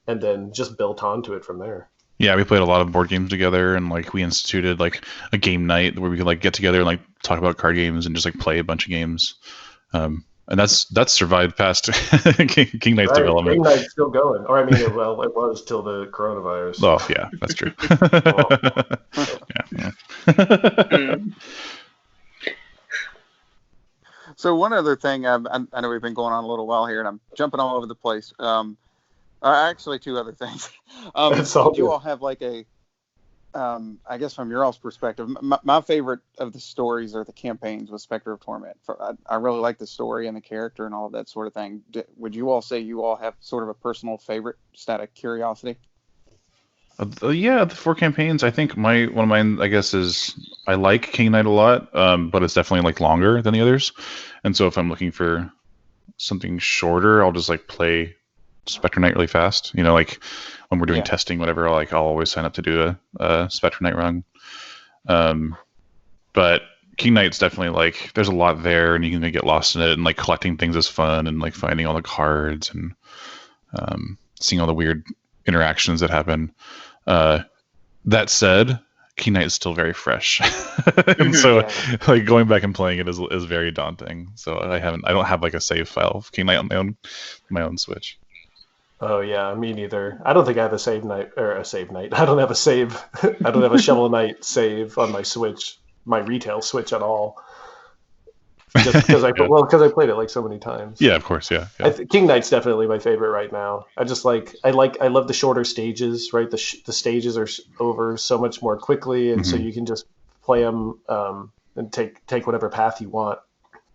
and then just built onto it from there. Yeah, we played a lot of board games together, and like we instituted like a game night where we could like get together and like talk about card games and just like play a bunch of games. And that's survived past King Knight's development. King Knight's still going, or I mean, it was till the coronavirus. Oh yeah, that's true. Yeah. So one other thing, I know we've been going on a little while here, and I'm jumping all over the place. Actually, two other things. Do you all have like a, I guess from your all's perspective, my favorite of the stories are the campaigns with Spectre of Torment. I really like the story and the character and all of that sort of thing. Would you all say you all have sort of a personal favorite, just out of curiosity? Yeah, the 4 campaigns. I think one of mine, I guess, is I like King Knight a lot, but it's definitely like longer than the others. And so if I'm looking for something shorter, I'll just like play Spectre Knight really fast. You know, like when we're doing testing, whatever, I'll always sign up to do a Spectre Knight run. But King Knight's definitely like there's a lot there, and you can get lost in it, and like collecting things is fun, and like finding all the cards and seeing all the weird interactions that happen. That said, King Knight is still very fresh, and so like going back and playing it is very daunting. So I don't have like a save file of King Knight on my own Switch. Oh yeah, me neither. I don't think I have a save night or a save night. I don't have a save. I don't have a Shovel Knight save on my Switch, my retail Switch at all. Just because I played it like so many times. Yeah, of course, yeah. King Knight's definitely my favorite right now. I love the shorter stages. Right, the stages are over so much more quickly, and so you can just play them and take whatever path you want.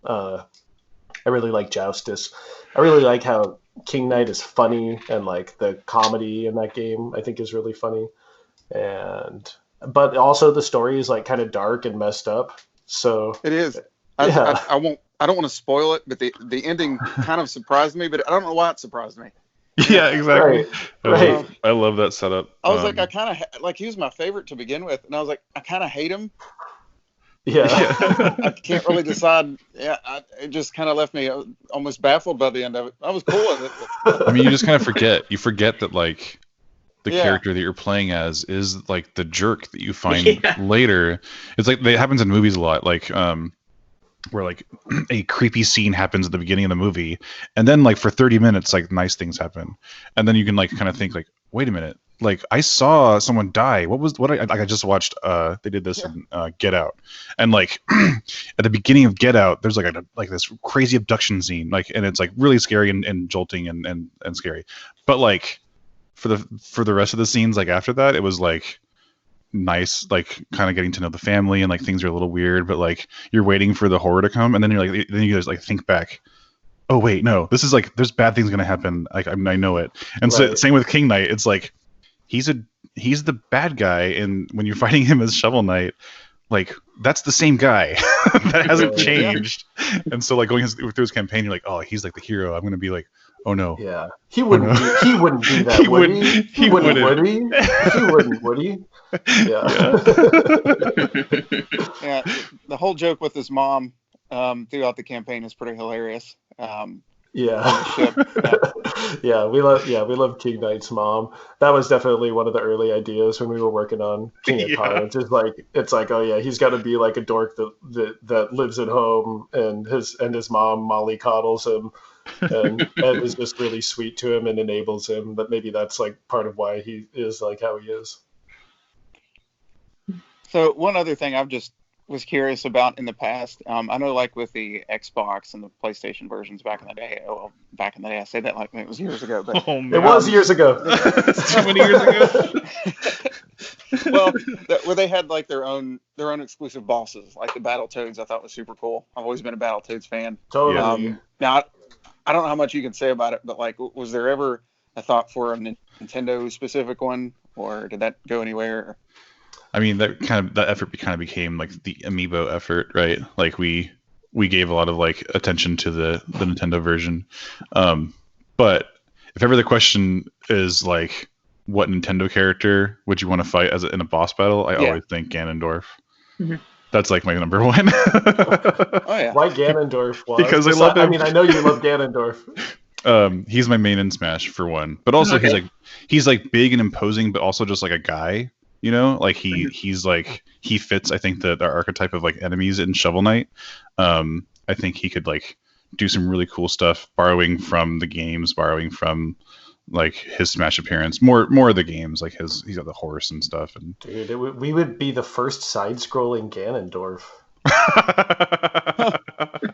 I really like Joustus. I really like how King Knight is funny, and like the comedy in that game I think is really funny, but also the story is like kind of dark and messed up. So it is. I don't want to spoil it, but the ending kind of surprised me, but I don't know why it surprised me. Yeah, exactly. Right. I love that setup. I was like, I kind of like he was my favorite to begin with, and I was like, I kind of hate him. Yeah. I can't really decide. Yeah, it just kind of left me almost baffled by the end of it. I was cool with it. I mean, you just kind of forget. You forget that like the character that you're playing as is like the jerk that you find later. It's like it happens in movies a lot. Like where like a creepy scene happens at the beginning of the movie, and then like for 30 minutes like nice things happen, and then you can like kind of think like, wait a minute, like I saw someone die. I just watched they did this in Get Out, and like at the beginning of Get Out there's like this crazy abduction scene, like, and it's like really scary and jolting and scary, but like for the rest of the scenes like after that it was like nice, like kind of getting to know the family, and like things are a little weird, but like you're waiting for the horror to come, and then you just like think back, oh wait, no, this is like there's bad things gonna happen, like I know it. And so same with King Knight, it's like he's the bad guy, and when you're fighting him as Shovel Knight, like that's the same guy. That hasn't changed. And so like going through his campaign, you're like, oh, he's like the hero. I'm gonna be like, oh no. Yeah. He wouldn't do that. He wouldn't, would he? He wouldn't, would he? Yeah. Yeah. The whole joke with his mom throughout the campaign is pretty hilarious. Yeah, we love King Knight's mom. That was definitely one of the early ideas when we were working on King of Cards. It's like, oh yeah, he's got to be like a dork that lives at home, and his mom Molly coddles him, and is just really sweet to him and enables him. But maybe that's like part of why he is like how he is. So one other thing I've just was curious about in the past. I know, like with the Xbox and the PlayStation versions back in the day. Well, back in the day, I say that like it was years ago, but it was years ago. Too many years ago. Well, where they had like their own exclusive bosses, like the Battletoads, I thought was super cool. I've always been a Battletoads fan. Totally. Now, I don't know how much you can say about it, but like, was there ever a thought for a Nintendo specific one, or did that go anywhere? I mean, that effort kind of became like the amiibo effort, right? Like we gave a lot of like attention to the Nintendo version. But if ever the question is like, what Nintendo character would you want to fight in a boss battle? I always think Ganondorf. Mm-hmm. That's like my number one. Oh yeah. Why Ganondorf? Because I love him. I mean, I know you love Ganondorf. He's my main in Smash for one, but also he's like big and imposing, but also just like a guy. You know, like he's like he fits. I think the archetype of like enemies in Shovel Knight. I think he could like do some really cool stuff, borrowing from the games, borrowing from like his Smash appearance, more of the games, like he's got the horse and stuff. And dude, we would be the first side-scrolling Ganondorf.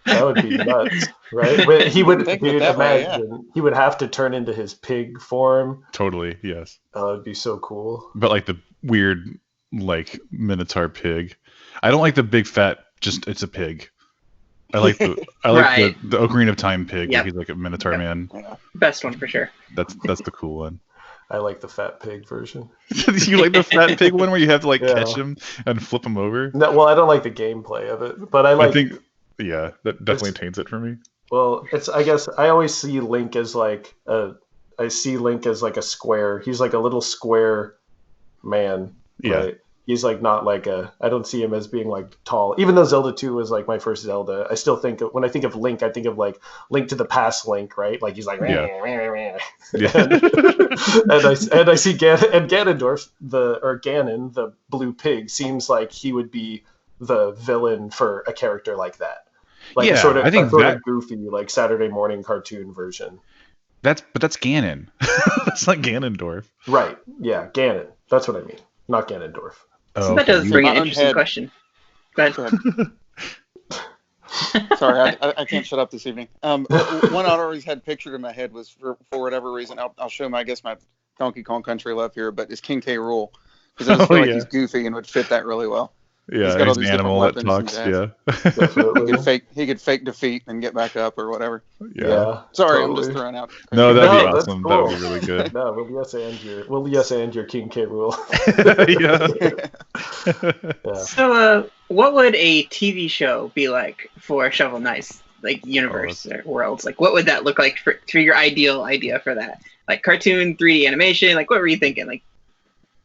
That would be nuts, right? But he would, dude, imagine he would have to turn into his pig form. Totally, yes. That would be so cool. But like the weird, like Minotaur pig. I don't like the big fat. Just it's a pig. I like the Ocarina of Time pig. Yep. Where he's like a Minotaur man. Best one for sure. That's the cool one. I like the fat pig version. You like the fat pig one where you have to like catch him and flip him over? No, well, I don't like the gameplay of it, but I think that definitely taints it for me. Well, I guess I always see Link as like a square. He's like a little square man. Yeah. Right? He's like not like I don't see him as being like tall. Even though Zelda 2 was like my first Zelda, I still think when I think of Link, I think of like Link to the Past Link, right? Like he's like and I see Ganondorf, Ganon, the blue pig, seems like he would be the villain for a character like that. Like sort of goofy, like Saturday morning cartoon version. But that's Ganon. That's not Ganondorf. Right. Yeah, Ganon. That's what I mean. Not Ganondorf. So that does bring an interesting question. Go ahead. Sorry, I can't shut up this evening. One I always had pictured in my head was for whatever reason. I'll show my Donkey Kong Country love here, but it's King K. Rool, because I just feel like he's goofy and would fit that really well. Yeah, he's got all an these animal that talks. He could fake defeat and get back up or whatever. Yeah. Sorry, totally. I'm just throwing out. No, that'd be awesome. Cool. That would be really good. No, we'll yes and your King K. Rool. Yeah. So, what would a TV show be like for Shovel Knight's like universe or worlds? Like, what would that look like for your ideal idea for that? Like cartoon, 3D animation. Like, what were you thinking? Like.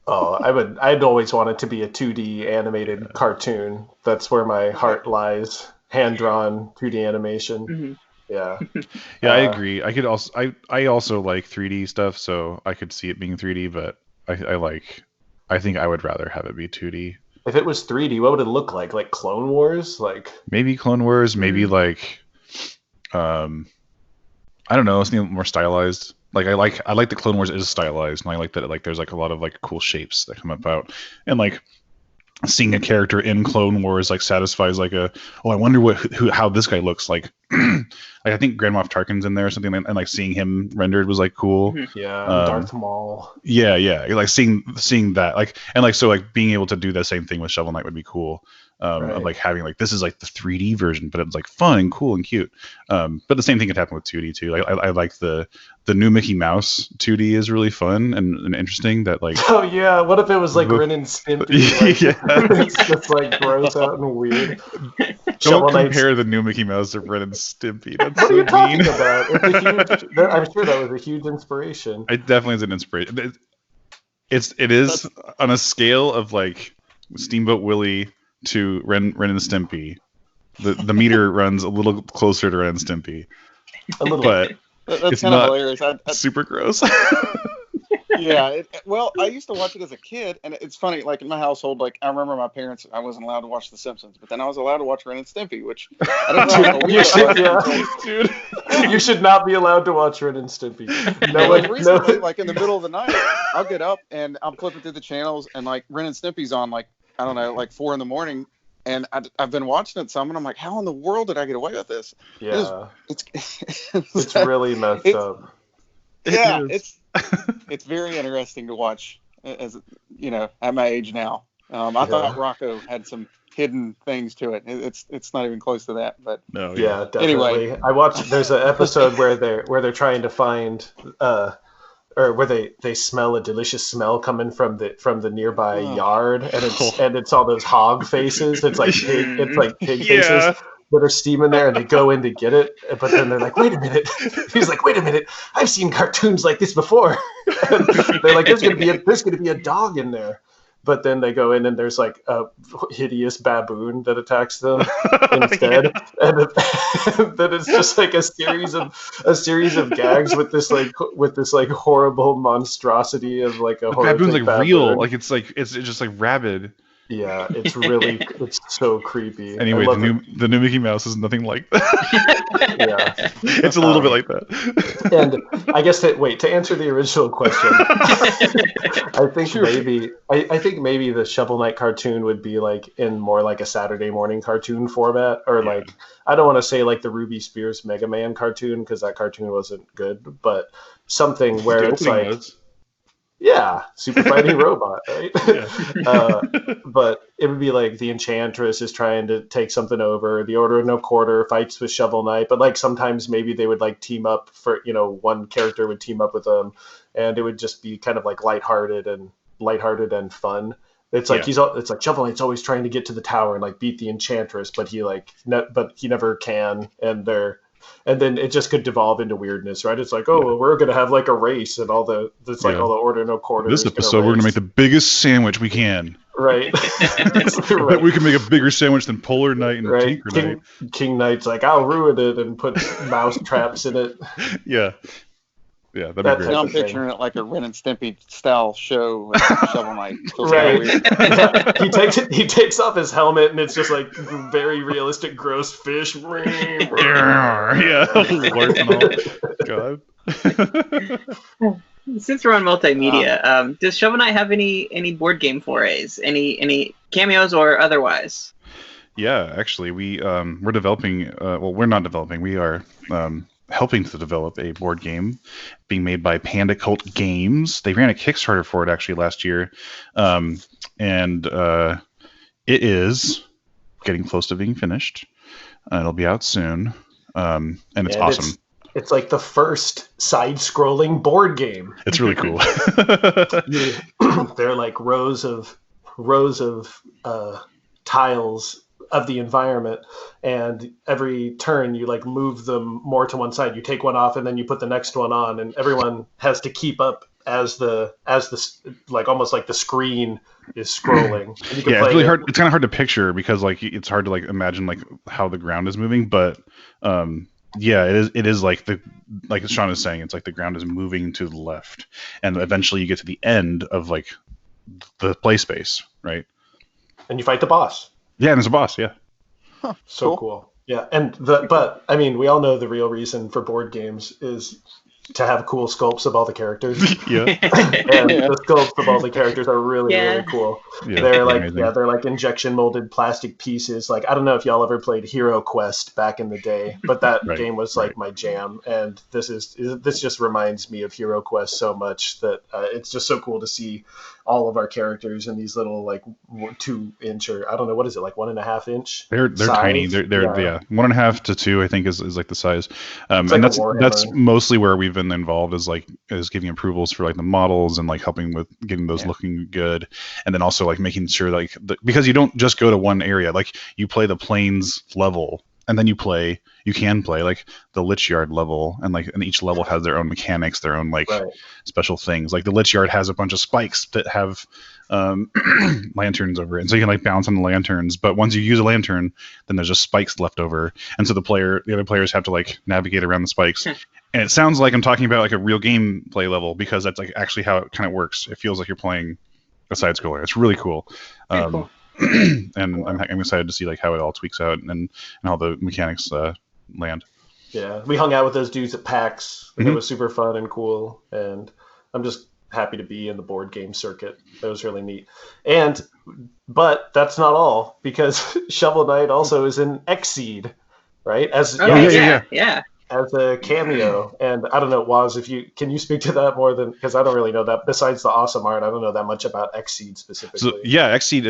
Oh, I'd always want it to be a 2D animated cartoon. That's where my heart lies. Hand-drawn 2D animation. Mm-hmm. Yeah. Yeah, I agree. I also like 3D stuff, so I could see it being 3D, but I think I would rather have it be 2D. If it was 3D, what would it look like? Like Clone Wars? Like maybe Clone Wars, maybe like I don't know, something more stylized. Like I like the Clone Wars is stylized, and I like that like there's like a lot of like cool shapes that come about, and like seeing a character in Clone Wars like satisfies like I wonder how this guy looks like. Like I think Grand Moff Tarkin's in there or something, and like seeing him rendered was like cool. Yeah, Darth Maul. Yeah, like seeing that like and like so like being able to do the same thing with Shovel Knight would be cool. Of like having like this is like the 3D version, but it's like fun and cool and cute. But the same thing could happen with 2D too. Like I like the new Mickey Mouse 2D is really fun and interesting. That like oh yeah, what if it was like Ren and Stimpy? Like, it's just like gross out and weird. Don't compare the new Mickey Mouse to Ren and Stimpy. That's what so are you talking mean. about? I'm sure that was a huge inspiration. It definitely is an inspiration. It is on a scale of like Steamboat Willie to Ren and Stimpy. The meter runs a little closer to Ren and Stimpy. A little but bit. That's it's kind of not hilarious. super gross. Yeah. Well, I used to watch it as a kid, and it's funny. Like in my household, like I remember my parents, I wasn't allowed to watch The Simpsons, but then I was allowed to watch Ren and Stimpy, which I don't know how weird dude. You should not be allowed to watch Ren and Stimpy. Recently, like in the middle of the night, I'll get up and I'm flipping through the channels, and like Ren and Stimpy's on like I don't know, like 4 a.m. And I've been watching it some, and I'm like, how in the world did I get away with this? Yeah, it's really messed up. Yeah, it's very interesting to watch as at my age now. I thought Rocco had some hidden things to it. It's not even close to that. But No, yeah, definitely. Anyway, I watched. There's an episode where they're trying to find or where they smell a delicious smell coming from the nearby yard, and it's all those hog faces. It's like pig faces that are steaming there, and they go in to get it, but then they're like, wait a minute. He's like, wait a minute, I've seen cartoons like this before. And they're like, there's gonna be a dog in there. But then they go in and there's like a hideous baboon that attacks them instead, and then it's just like a series of gags with this horrible monstrosity of like a horrific baboon's like baboon. real, like it's just like rabid. Yeah, it's so creepy. Anyway, the new Mickey Mouse is nothing like that. Yeah, it's a little bit like that. And I guess to answer the original question, I think maybe the Shovel Knight cartoon would be like in more like a Saturday morning cartoon format, or like I don't want to say like the Ruby Spears Mega Man cartoon because that cartoon wasn't good, but something where it's like. Yeah, super fighting robot, right? Yeah. But it would be like the Enchantress is trying to take something over. The Order of No Quarter fights with Shovel Knight, but like sometimes maybe they would like team up for one character would team up with them, and it would just be kind of like lighthearted and fun. It's like it's like Shovel Knight's always trying to get to the tower and like beat the Enchantress, but he never can, and then it just could devolve into weirdness, right? It's like, we're gonna have like a race, and all the Order No Quarter. This episode, we're gonna make the biggest sandwich we can. Right. Right. We can make a bigger sandwich than Polar Knight and Tinker Knight. King Knight's like, I'll ruin it and put mouse traps in it. Yeah. Yeah, that'd be great. I'm picturing it like a Ren and Stimpy style show with Shovel Knight. Right. He takes off his helmet and it's just like very realistic gross fish. Yeah. God. Since we're on multimedia, does Shovel Knight have any board game forays? Any cameos or otherwise? Yeah, actually, we're developing. We're not developing. We are helping to develop a board game being made by Panda Cult Games. They ran a Kickstarter for it actually last year, and it is getting close to being finished. It'll be out soon, and it's awesome. It's like the first side-scrolling board game. It's really cool. They're like rows of tiles of the environment, and every turn you like move them more to one side. You take one off, and then you put the next one on, and everyone has to keep up as the like almost like the screen is scrolling. Yeah, it's really hard. It's kind of hard to picture because like it's hard to like imagine like how the ground is moving, but yeah, it is like Sean is saying, it's like the ground is moving to the left, and eventually you get to the end of like the play space, right? And you fight the boss. Yeah, and there's a boss. Yeah. Huh, so cool. Yeah, but I mean, we all know the real reason for board games is to have cool sculpts of all the characters. Yeah. And the sculpts of all the characters are really cool. Yeah, they're like injection molded plastic pieces. Like, I don't know if y'all ever played Hero Quest back in the day, but that game was like my jam. And this just reminds me of Hero Quest so much that it's just so cool to see all of our characters in these little like 2-inch or I don't know, what is it, like 1.5 inch? They're tiny. They're 1.5 to 2, I think is like the size. And like that's mostly where we've been involved is giving approvals for like the models and like helping with getting those looking good, and then also like making sure like because you don't just go to one area, like you play the plains level, and then you can play like the Lich Yard level, and each level has their own mechanics, their own special things. Like the Lich Yard has a bunch of spikes that have lanterns over it, and so you can like bounce on the lanterns. But once you use a lantern, then there's just spikes left over, and so the other players have to like navigate around the spikes. And it sounds like I'm talking about like a real gameplay level because that's like actually how it kind of works. It feels like you're playing a side scroller. It's really cool. Cool. And I'm excited to see like how it all tweaks out and how the mechanics land. Yeah, we hung out with those dudes at PAX. It was super fun and cool, and I'm just happy to be in the board game circuit. It was really neat. But that's not all, because Shovel Knight also is in Xseed, right? Yeah. as a cameo. And I don't know, Woz, if you can you speak to that more than because I don't really know that. Besides the awesome art, I don't know that much about Xseed specifically. So yeah, Xseed.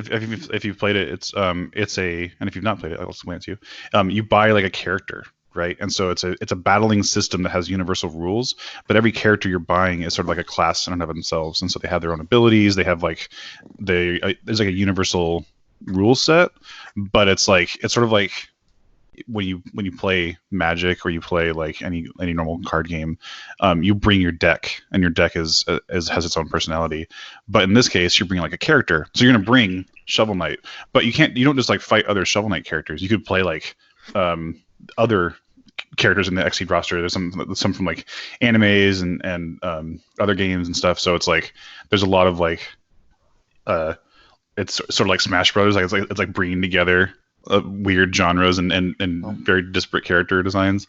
If you've played it, it's a, and if you've not played it, I'll explain it to you. You buy like a character, right? And so it's a battling system that has universal rules, but every character you're buying is sort of like a class in and of themselves, and so they have their own abilities. They have like there's like a universal rule set, but it's sort of like when you play Magic or you play like any normal card game, you bring your deck, and your deck has its own personality. But in this case, you're bringing like a character, so you're gonna bring Shovel Knight, but you don't just like fight other Shovel Knight characters. You could play like other characters in the Xseed roster. There's some from like animes and other games and stuff. So it's like there's a lot of like it's sort of like Smash Brothers. Like it's like bringing together weird genres and very disparate character designs.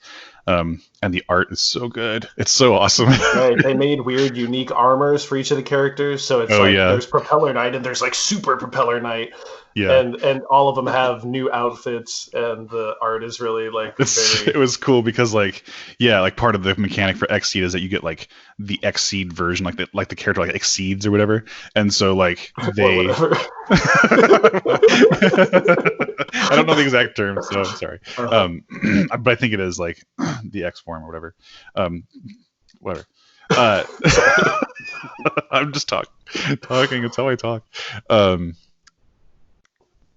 And the art is so good. It's so awesome. Right. They made weird, unique armors for each of the characters. So it's there's Propeller Knight and there's like Super Propeller Knight. Yeah. And all of them have new outfits, and the art is really like it was cool because like part of the mechanic for Xseed is that you get like the Xseed version, like the character like exceeds or whatever. And so like they I don't know the exact term, so I'm sorry. But I think it is like the X form or whatever. Whatever. I'm just talking. It's how I talk.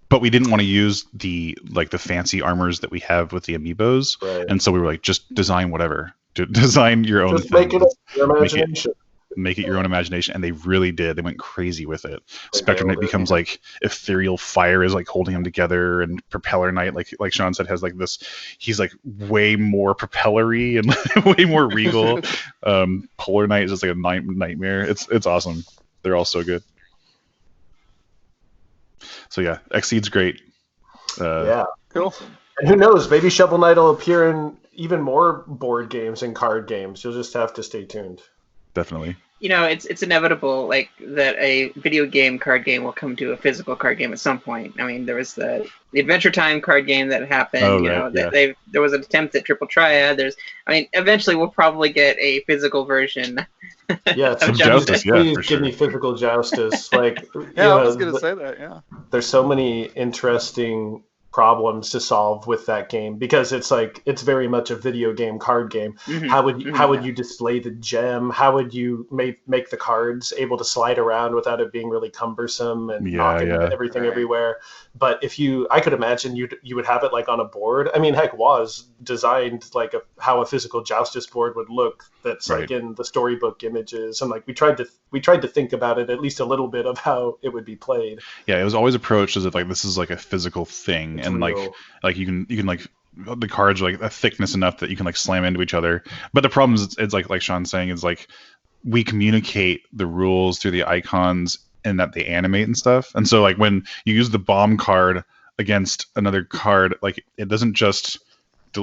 But we didn't want to use the fancy armors that we have with the amiibos, right. And so we were like, just design whatever. Design your own. Just make it your imagination. Make it your own imagination, and they really did. They went crazy with it. Spectre Knight becomes like ethereal fire is like holding them together, and Propeller Knight, like Sean said, has like this. He's like way more propellery and way more regal. Polar Knight is just like a nightmare. It's awesome. They're all so good. So yeah, Xseed's great. Yeah, cool. And who knows? Maybe Shovel Knight will appear in even more board games and card games. You'll just have to stay tuned. Definitely. You know, it's inevitable, like that a video game card game will come to a physical card game at some point. I mean, there was the Adventure Time card game that happened. Oh, right, yeah. There was an attempt at Triple Triad. Eventually we'll probably get a physical version. Yeah, some Joustus. Yeah, please for give sure. me physical Joustus. Like, yeah, I was gonna say that. Yeah, there's so many interesting problems to solve with that game because it's very much a video game card game. Mm-hmm. How would you display the gem? How would you make the cards able to slide around without it being really cumbersome and knocking everything everywhere? But I could imagine you would have it like on a board. I mean, heck, Woz designed like how a physical Joustus board would look. That's like in the storybook images, and like we tried to think about it at least a little bit of how it would be played. Yeah, it was always approached as if like this is like a physical thing, it's and real. like you can like the cards are like a thickness enough that you can like slam into each other. But the problem is it's like Sean's saying is like we communicate the rules through the icons and that they animate and stuff. And so like when you use the bomb card against another card, like it doesn't just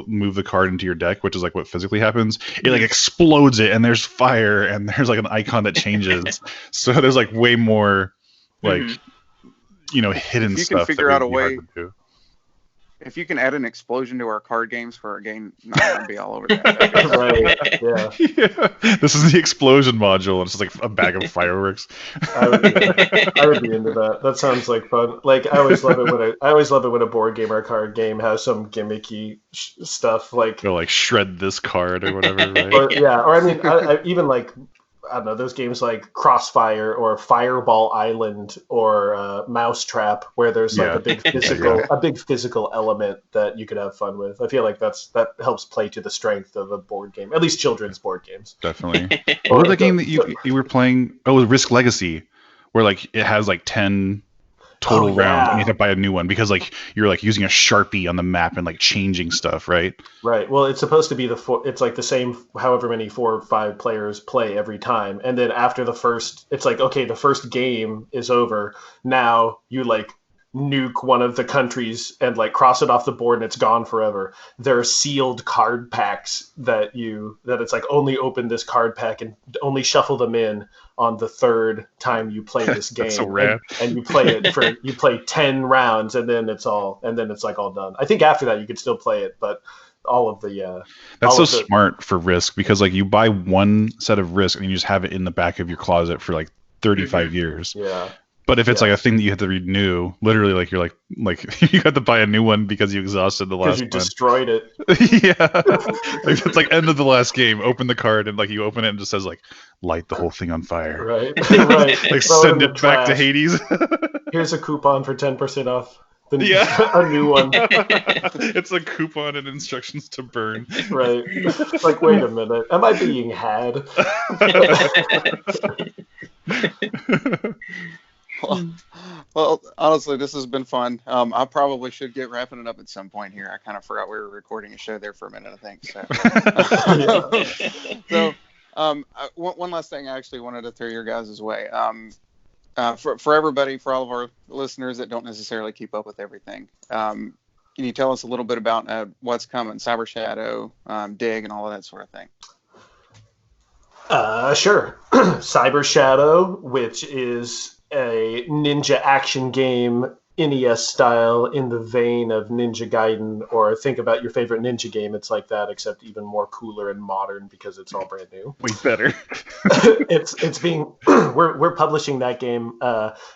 move the card into your deck, which is like what physically happens. It like explodes it, and there's fire, and there's like an icon that changes. So there's like way more like hidden if you stuff. Can figure out a way. If you can add an explosion to our card games for our game, not gonna be all over that. Right? Yeah. This is the explosion module, and it's just like a bag of fireworks. I would be into that. That sounds like fun. Like I always love it when a board game or a card game has some gimmicky stuff like shred this card or whatever. Right? or I mean, I even like. I don't know, those games like Crossfire or Fireball Island or Mousetrap, where there's like a big physical element that you could have fun with. I feel like that helps play to the strength of a board game, at least children's board games. Definitely. What was the game that you were playing? Oh, Risk Legacy, where like it has like 10 total rounds, and you have to buy a new one because like you're like using a Sharpie on the map and like changing stuff, right? Right. Well, it's supposed to be it's like the same however many 4 or 5 players play every time, and then after the first, it's like okay, the first game is over. Now you like nuke one of the countries and like cross it off the board and it's gone forever. There are sealed card packs that it's like only open this card pack and only shuffle them in on the 3rd time you play this game. So rad. And you play 10 rounds and then it's like all done. I think after that you could still play it, but all of the. That's so smart for Risk, because like you buy one set of Risk and you just have it in the back of your closet for like 35 years. Yeah. But if it's like a thing that you have to renew, literally, like you're like you have to buy a new one because you exhausted the last one. Because you destroyed it. Yeah, like it's like end of the last game. Open the card and like you open it and it just says like light the whole thing on fire. Right. Right. Like send it back to Hades. Here's a coupon for 10% off. A new one. It's a coupon and instructions to burn. Right. Like, wait a minute. Am I being had? Well, honestly, this has been fun. I probably should get wrapping it up at some point here. I kind of forgot we were recording a show there for a minute, I think. So, one last thing I actually wanted to throw your guys' way. For everybody, for all of our listeners that don't necessarily keep up with everything, can you tell us a little bit about what's coming, Cyber Shadow, Dig, and all of that sort of thing? Sure. Cyber Shadow, which is a ninja action game, NES style, in the vein of Ninja Gaiden, or think about your favorite ninja game. It's like that, except even more cooler and modern because it's all brand new. Way better. It's being we're publishing that game,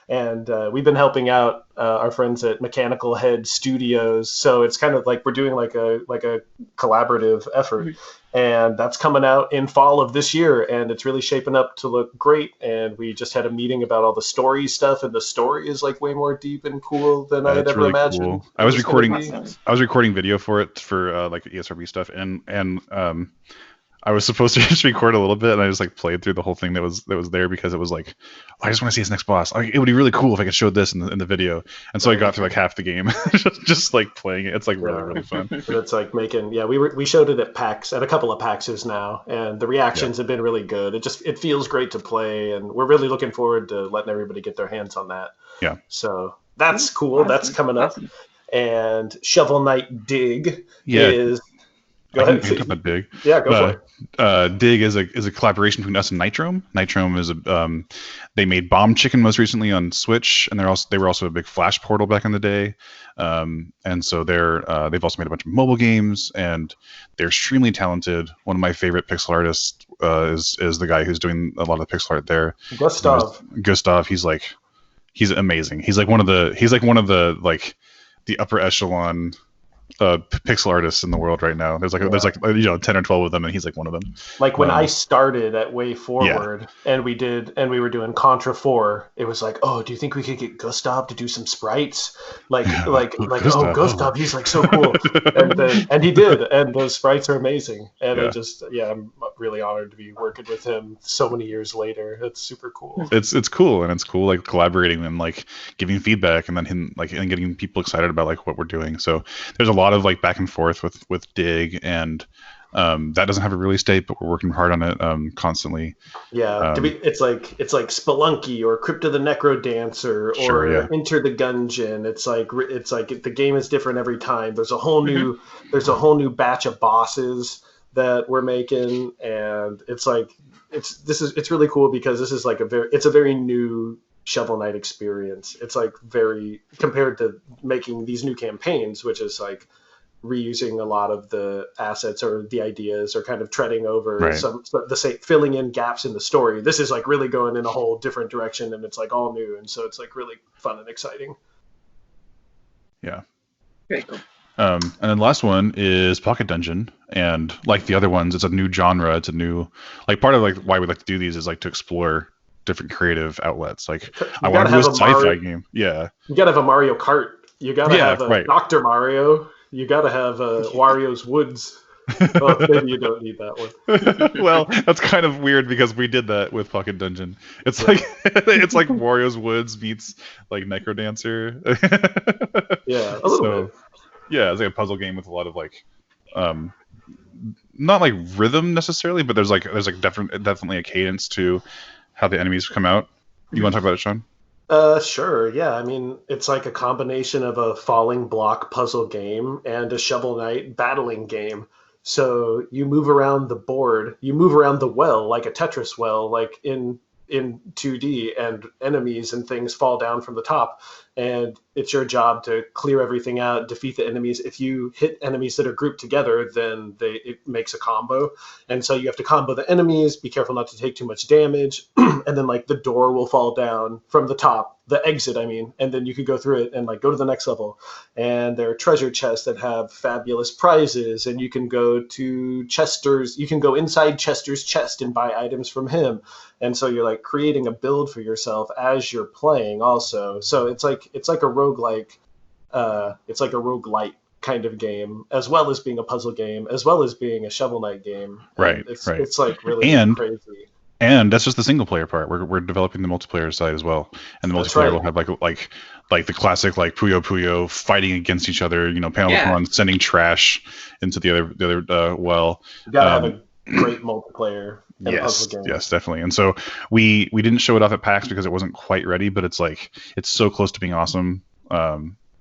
and we've been helping out our friends at Mechanical Head Studios. So it's kind of like we're doing like a collaborative effort. And that's coming out in fall of this year, and it's really shaping up to look great. And we just had a meeting about all the story stuff, and the story is like way more deep and cool than I had ever imagined. Cool. I was recording video for it for like ESRB stuff, and I was supposed to just record a little bit, and I just like played through the whole thing that was there because it was like, I just want to see his next boss. Like, it would be really cool if I could show this in the video. And so I got through like half the game, just like playing it. It's like really fun. It's like we showed it at PAX, at a couple of PAXs now, and the reactions have been really good. It feels great to play, and we're really looking forward to letting everybody get their hands on that. Yeah. So that's cool. That's coming up. And Shovel Knight Dig is. Go ahead. Dig. Yeah, go for it. Dig is a collaboration between us and Nitrome. Nitrome is they made Bomb Chicken most recently on Switch, and they were also a big Flash Portal back in the day. And so they've also made a bunch of mobile games, and they're extremely talented. One of my favorite pixel artists is the guy who's doing a lot of the pixel art there. Gustav. He's amazing. He's like one of the like the upper echelon pixel artists in the world right now. There's 10 or 12 of them, and he's like one of them. Like when I started at Way Forward, and we were doing Contra 4, it was like, oh, do you think we could get Gustav to do some sprites? Gustav, he's like so cool. and he did, and those sprites are amazing. And I'm really honored to be working with him so many years later. It's super cool. It's cool, and it's cool like collaborating and like giving feedback, and then him like and getting people excited about like what we're doing. So there's a lot of like back and forth with Dig, and that doesn't have a release date, but we're working hard on it constantly. Yeah, it's like Spelunky or Crypt of the Necro Dancer or Enter the Gungeon. It's like the game is different every time. There's a whole new batch of bosses that we're making, and it's really cool because this is like a very new Shovel Knight experience. It's like very compared to making these new campaigns, which is like reusing a lot of the assets or the ideas or kind of treading over filling in gaps in the story. This is like really going in a whole different direction, and it's like all new, and so it's like really fun and exciting. Yeah. Very cool. And then the last one is Pocket Dungeon, and like the other ones, it's a new genre. It's a new like part of like why we like to do these is like to explore different creative outlets. Like I want to do a sci-fi game. Yeah. You gotta have a Mario Kart. You gotta have a Dr. Mario. You gotta have Wario's Woods. Well, maybe you don't need that one. Well, that's kind of weird because we did that with Pocket Dungeon. It's like it's like Wario's Woods meets like Necrodancer. Yeah, a little bit. Yeah, it's like a puzzle game with a lot of like not like rhythm necessarily, but there's definitely a cadence to how the enemies come out. You want to talk about it, Sean? Sure. Yeah. I mean, it's like a combination of a falling block puzzle game and a Shovel Knight battling game. So you move around the board, you move around the well like a Tetris well, like in 2D, and enemies and things fall down from the top. and it's your job to clear everything out, defeat the enemies. If you hit enemies that are grouped together, then it makes a combo. And so you have to combo the enemies, be careful not to take too much damage, and then like the door will fall down from the top, the exit, I mean, and then you can go through it and like go to the next level. And there are treasure chests that have fabulous prizes, and you can go to Chester's, you can go inside Chester's chest and buy items from him. And so you're like creating a build for yourself as you're playing also. So it's like a roguelike, it's like a roguelite kind of game, as well as being a puzzle game, as well as being a Shovel Knight game. Right. It's like really crazy. And that's just the single player part. We're developing the multiplayer side as well, and the multiplayer will have like the classic like Puyo Puyo fighting against each other. You know, panel one sending trash into the other well. You gotta have a great multiplayer. Yes, definitely. And so we didn't show it off at PAX because it wasn't quite ready, but it's so close to being awesome.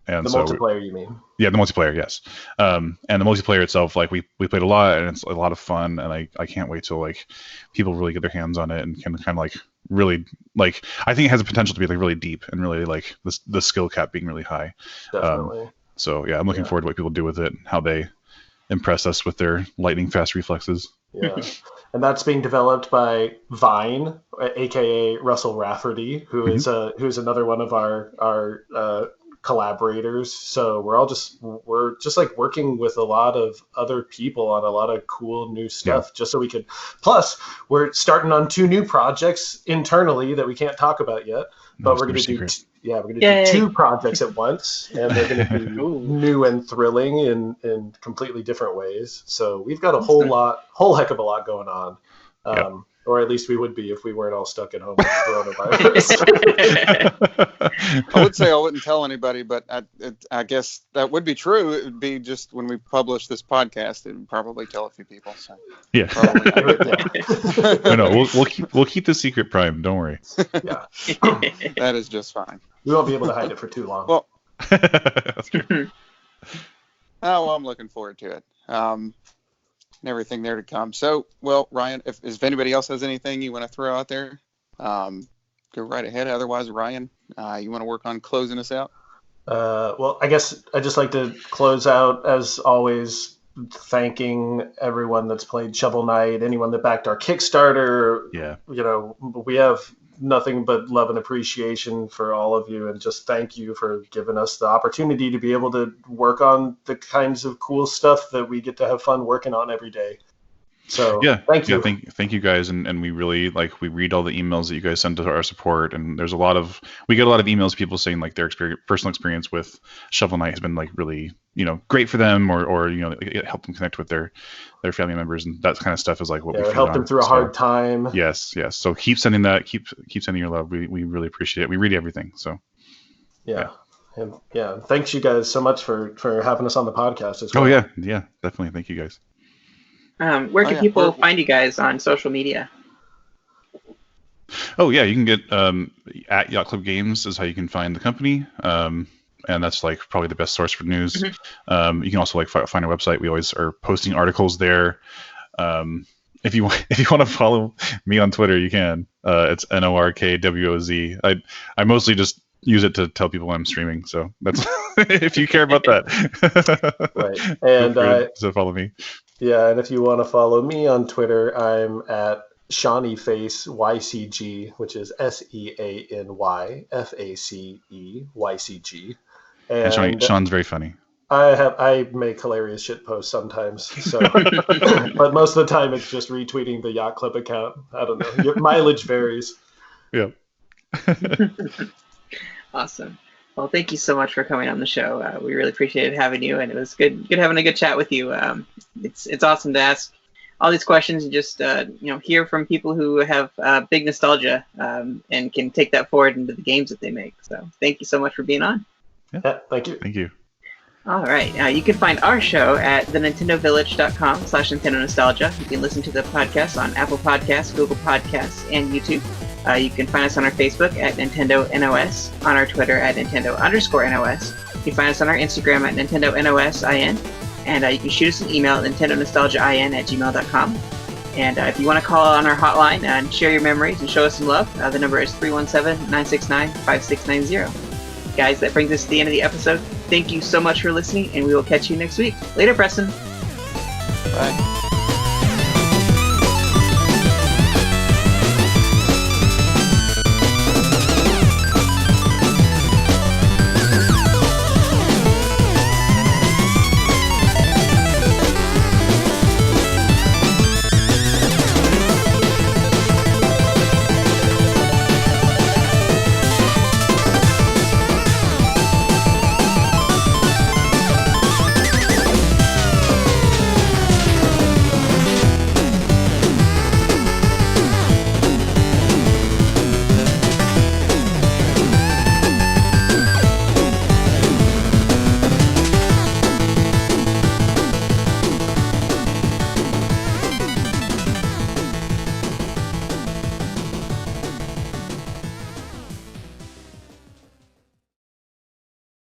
And the multiplayer, you mean? Yeah, the multiplayer, yes. And the multiplayer itself, like we played a lot, and it's a lot of fun, and I can't wait till like people really get their hands on it and can kind of like really like. I think it has the potential to be like really deep and really like the skill cap being really high. Definitely. So yeah, I'm looking forward to what people do with it, and how they impress us with their lightning fast reflexes. Yeah. And that's being developed by Vine, aka Russell Rafferty, who's another one of our collaborators. So we're just like working with a lot of other people on a lot of cool new stuff, just so we could. Plus, we're starting on 2 new projects internally that we can't talk about yet, but we're going to do. We're going to do 2 projects at once, and they're going to be new and thrilling in completely different ways. So we've got a whole heck of a lot going on. Or at least we would be if we weren't all stuck at home with coronavirus. I would say I wouldn't tell anybody, but I guess that would be true. It would be just when we publish this podcast, it would probably tell a few people. So yeah. No, we'll keep the secret prime. Don't worry. Yeah, that is just fine. We won't be able to hide it for too long. Well, that's true. I'm looking forward to it. And everything there to come. So, well, Ryan, if anybody else has anything you want to throw out there, go right ahead. Otherwise, Ryan, you want to work on closing us out? Well, I guess I'd just like to close out, as always, thanking everyone that's played Shovel Knight, anyone that backed our Kickstarter. Yeah. You know, we have nothing but love and appreciation for all of you, and just thank you for giving us the opportunity to be able to work on the kinds of cool stuff that we get to have fun working on every day. So thank you. Thank you guys, and we really we read all the emails that you guys send to our support, and we get a lot of emails, people saying like their personal experience with Shovel Knight has been like really great for them, or it helped them connect with their family members, and that kind of stuff is like what we helped them through a hard time. Yes. So keep sending that, keep sending your love. We really appreciate it. We read everything. So and thanks you guys so much for having us on the podcast as well. Oh yeah, definitely. Thank you guys. Where can people find you guys on social media? Oh yeah, you can get at Yacht Club Games is how you can find the company, and that's like probably the best source for news. Mm-hmm. You can also find our website. We always are posting articles there. If you want to follow me on Twitter, you can. It's NORKWOZ. I mostly just use it to tell people I'm streaming. So that's if you care about that. Right. And so follow me. Yeah, and if you want to follow me on Twitter, I'm at SeanyFace YCG, which is SeanyFaceyCG. And Sean's very funny. I make hilarious shit posts sometimes, so but most of the time it's just retweeting the Yacht Club account. I don't know. Your mileage varies. Yeah. Awesome. Well, thank you so much for coming on the show. We really appreciated having you, and it was good having a good chat with you. It's awesome to ask all these questions and just hear from people who have big nostalgia and can take that forward into the games that they make. So thank you so much for being on. Yeah, thank you. Thank you. All right. You can find our show at thenintendovillage.com/Nintendo Nostalgia. You can listen to the podcast on Apple Podcasts, Google Podcasts, and YouTube. You can find us on our Facebook at Nintendo NOS, on our Twitter at Nintendo_NOS. You can find us on our Instagram at Nintendo NOSIN, and you can shoot us an email at NintendoNostalgiaIN@gmail.com. And if you want to call on our hotline and share your memories and show us some love, the number is 317-969-5690. guys, that brings us to the end of the episode. Thank you so much for listening, and we will catch you next week. Later, Preston. Bye.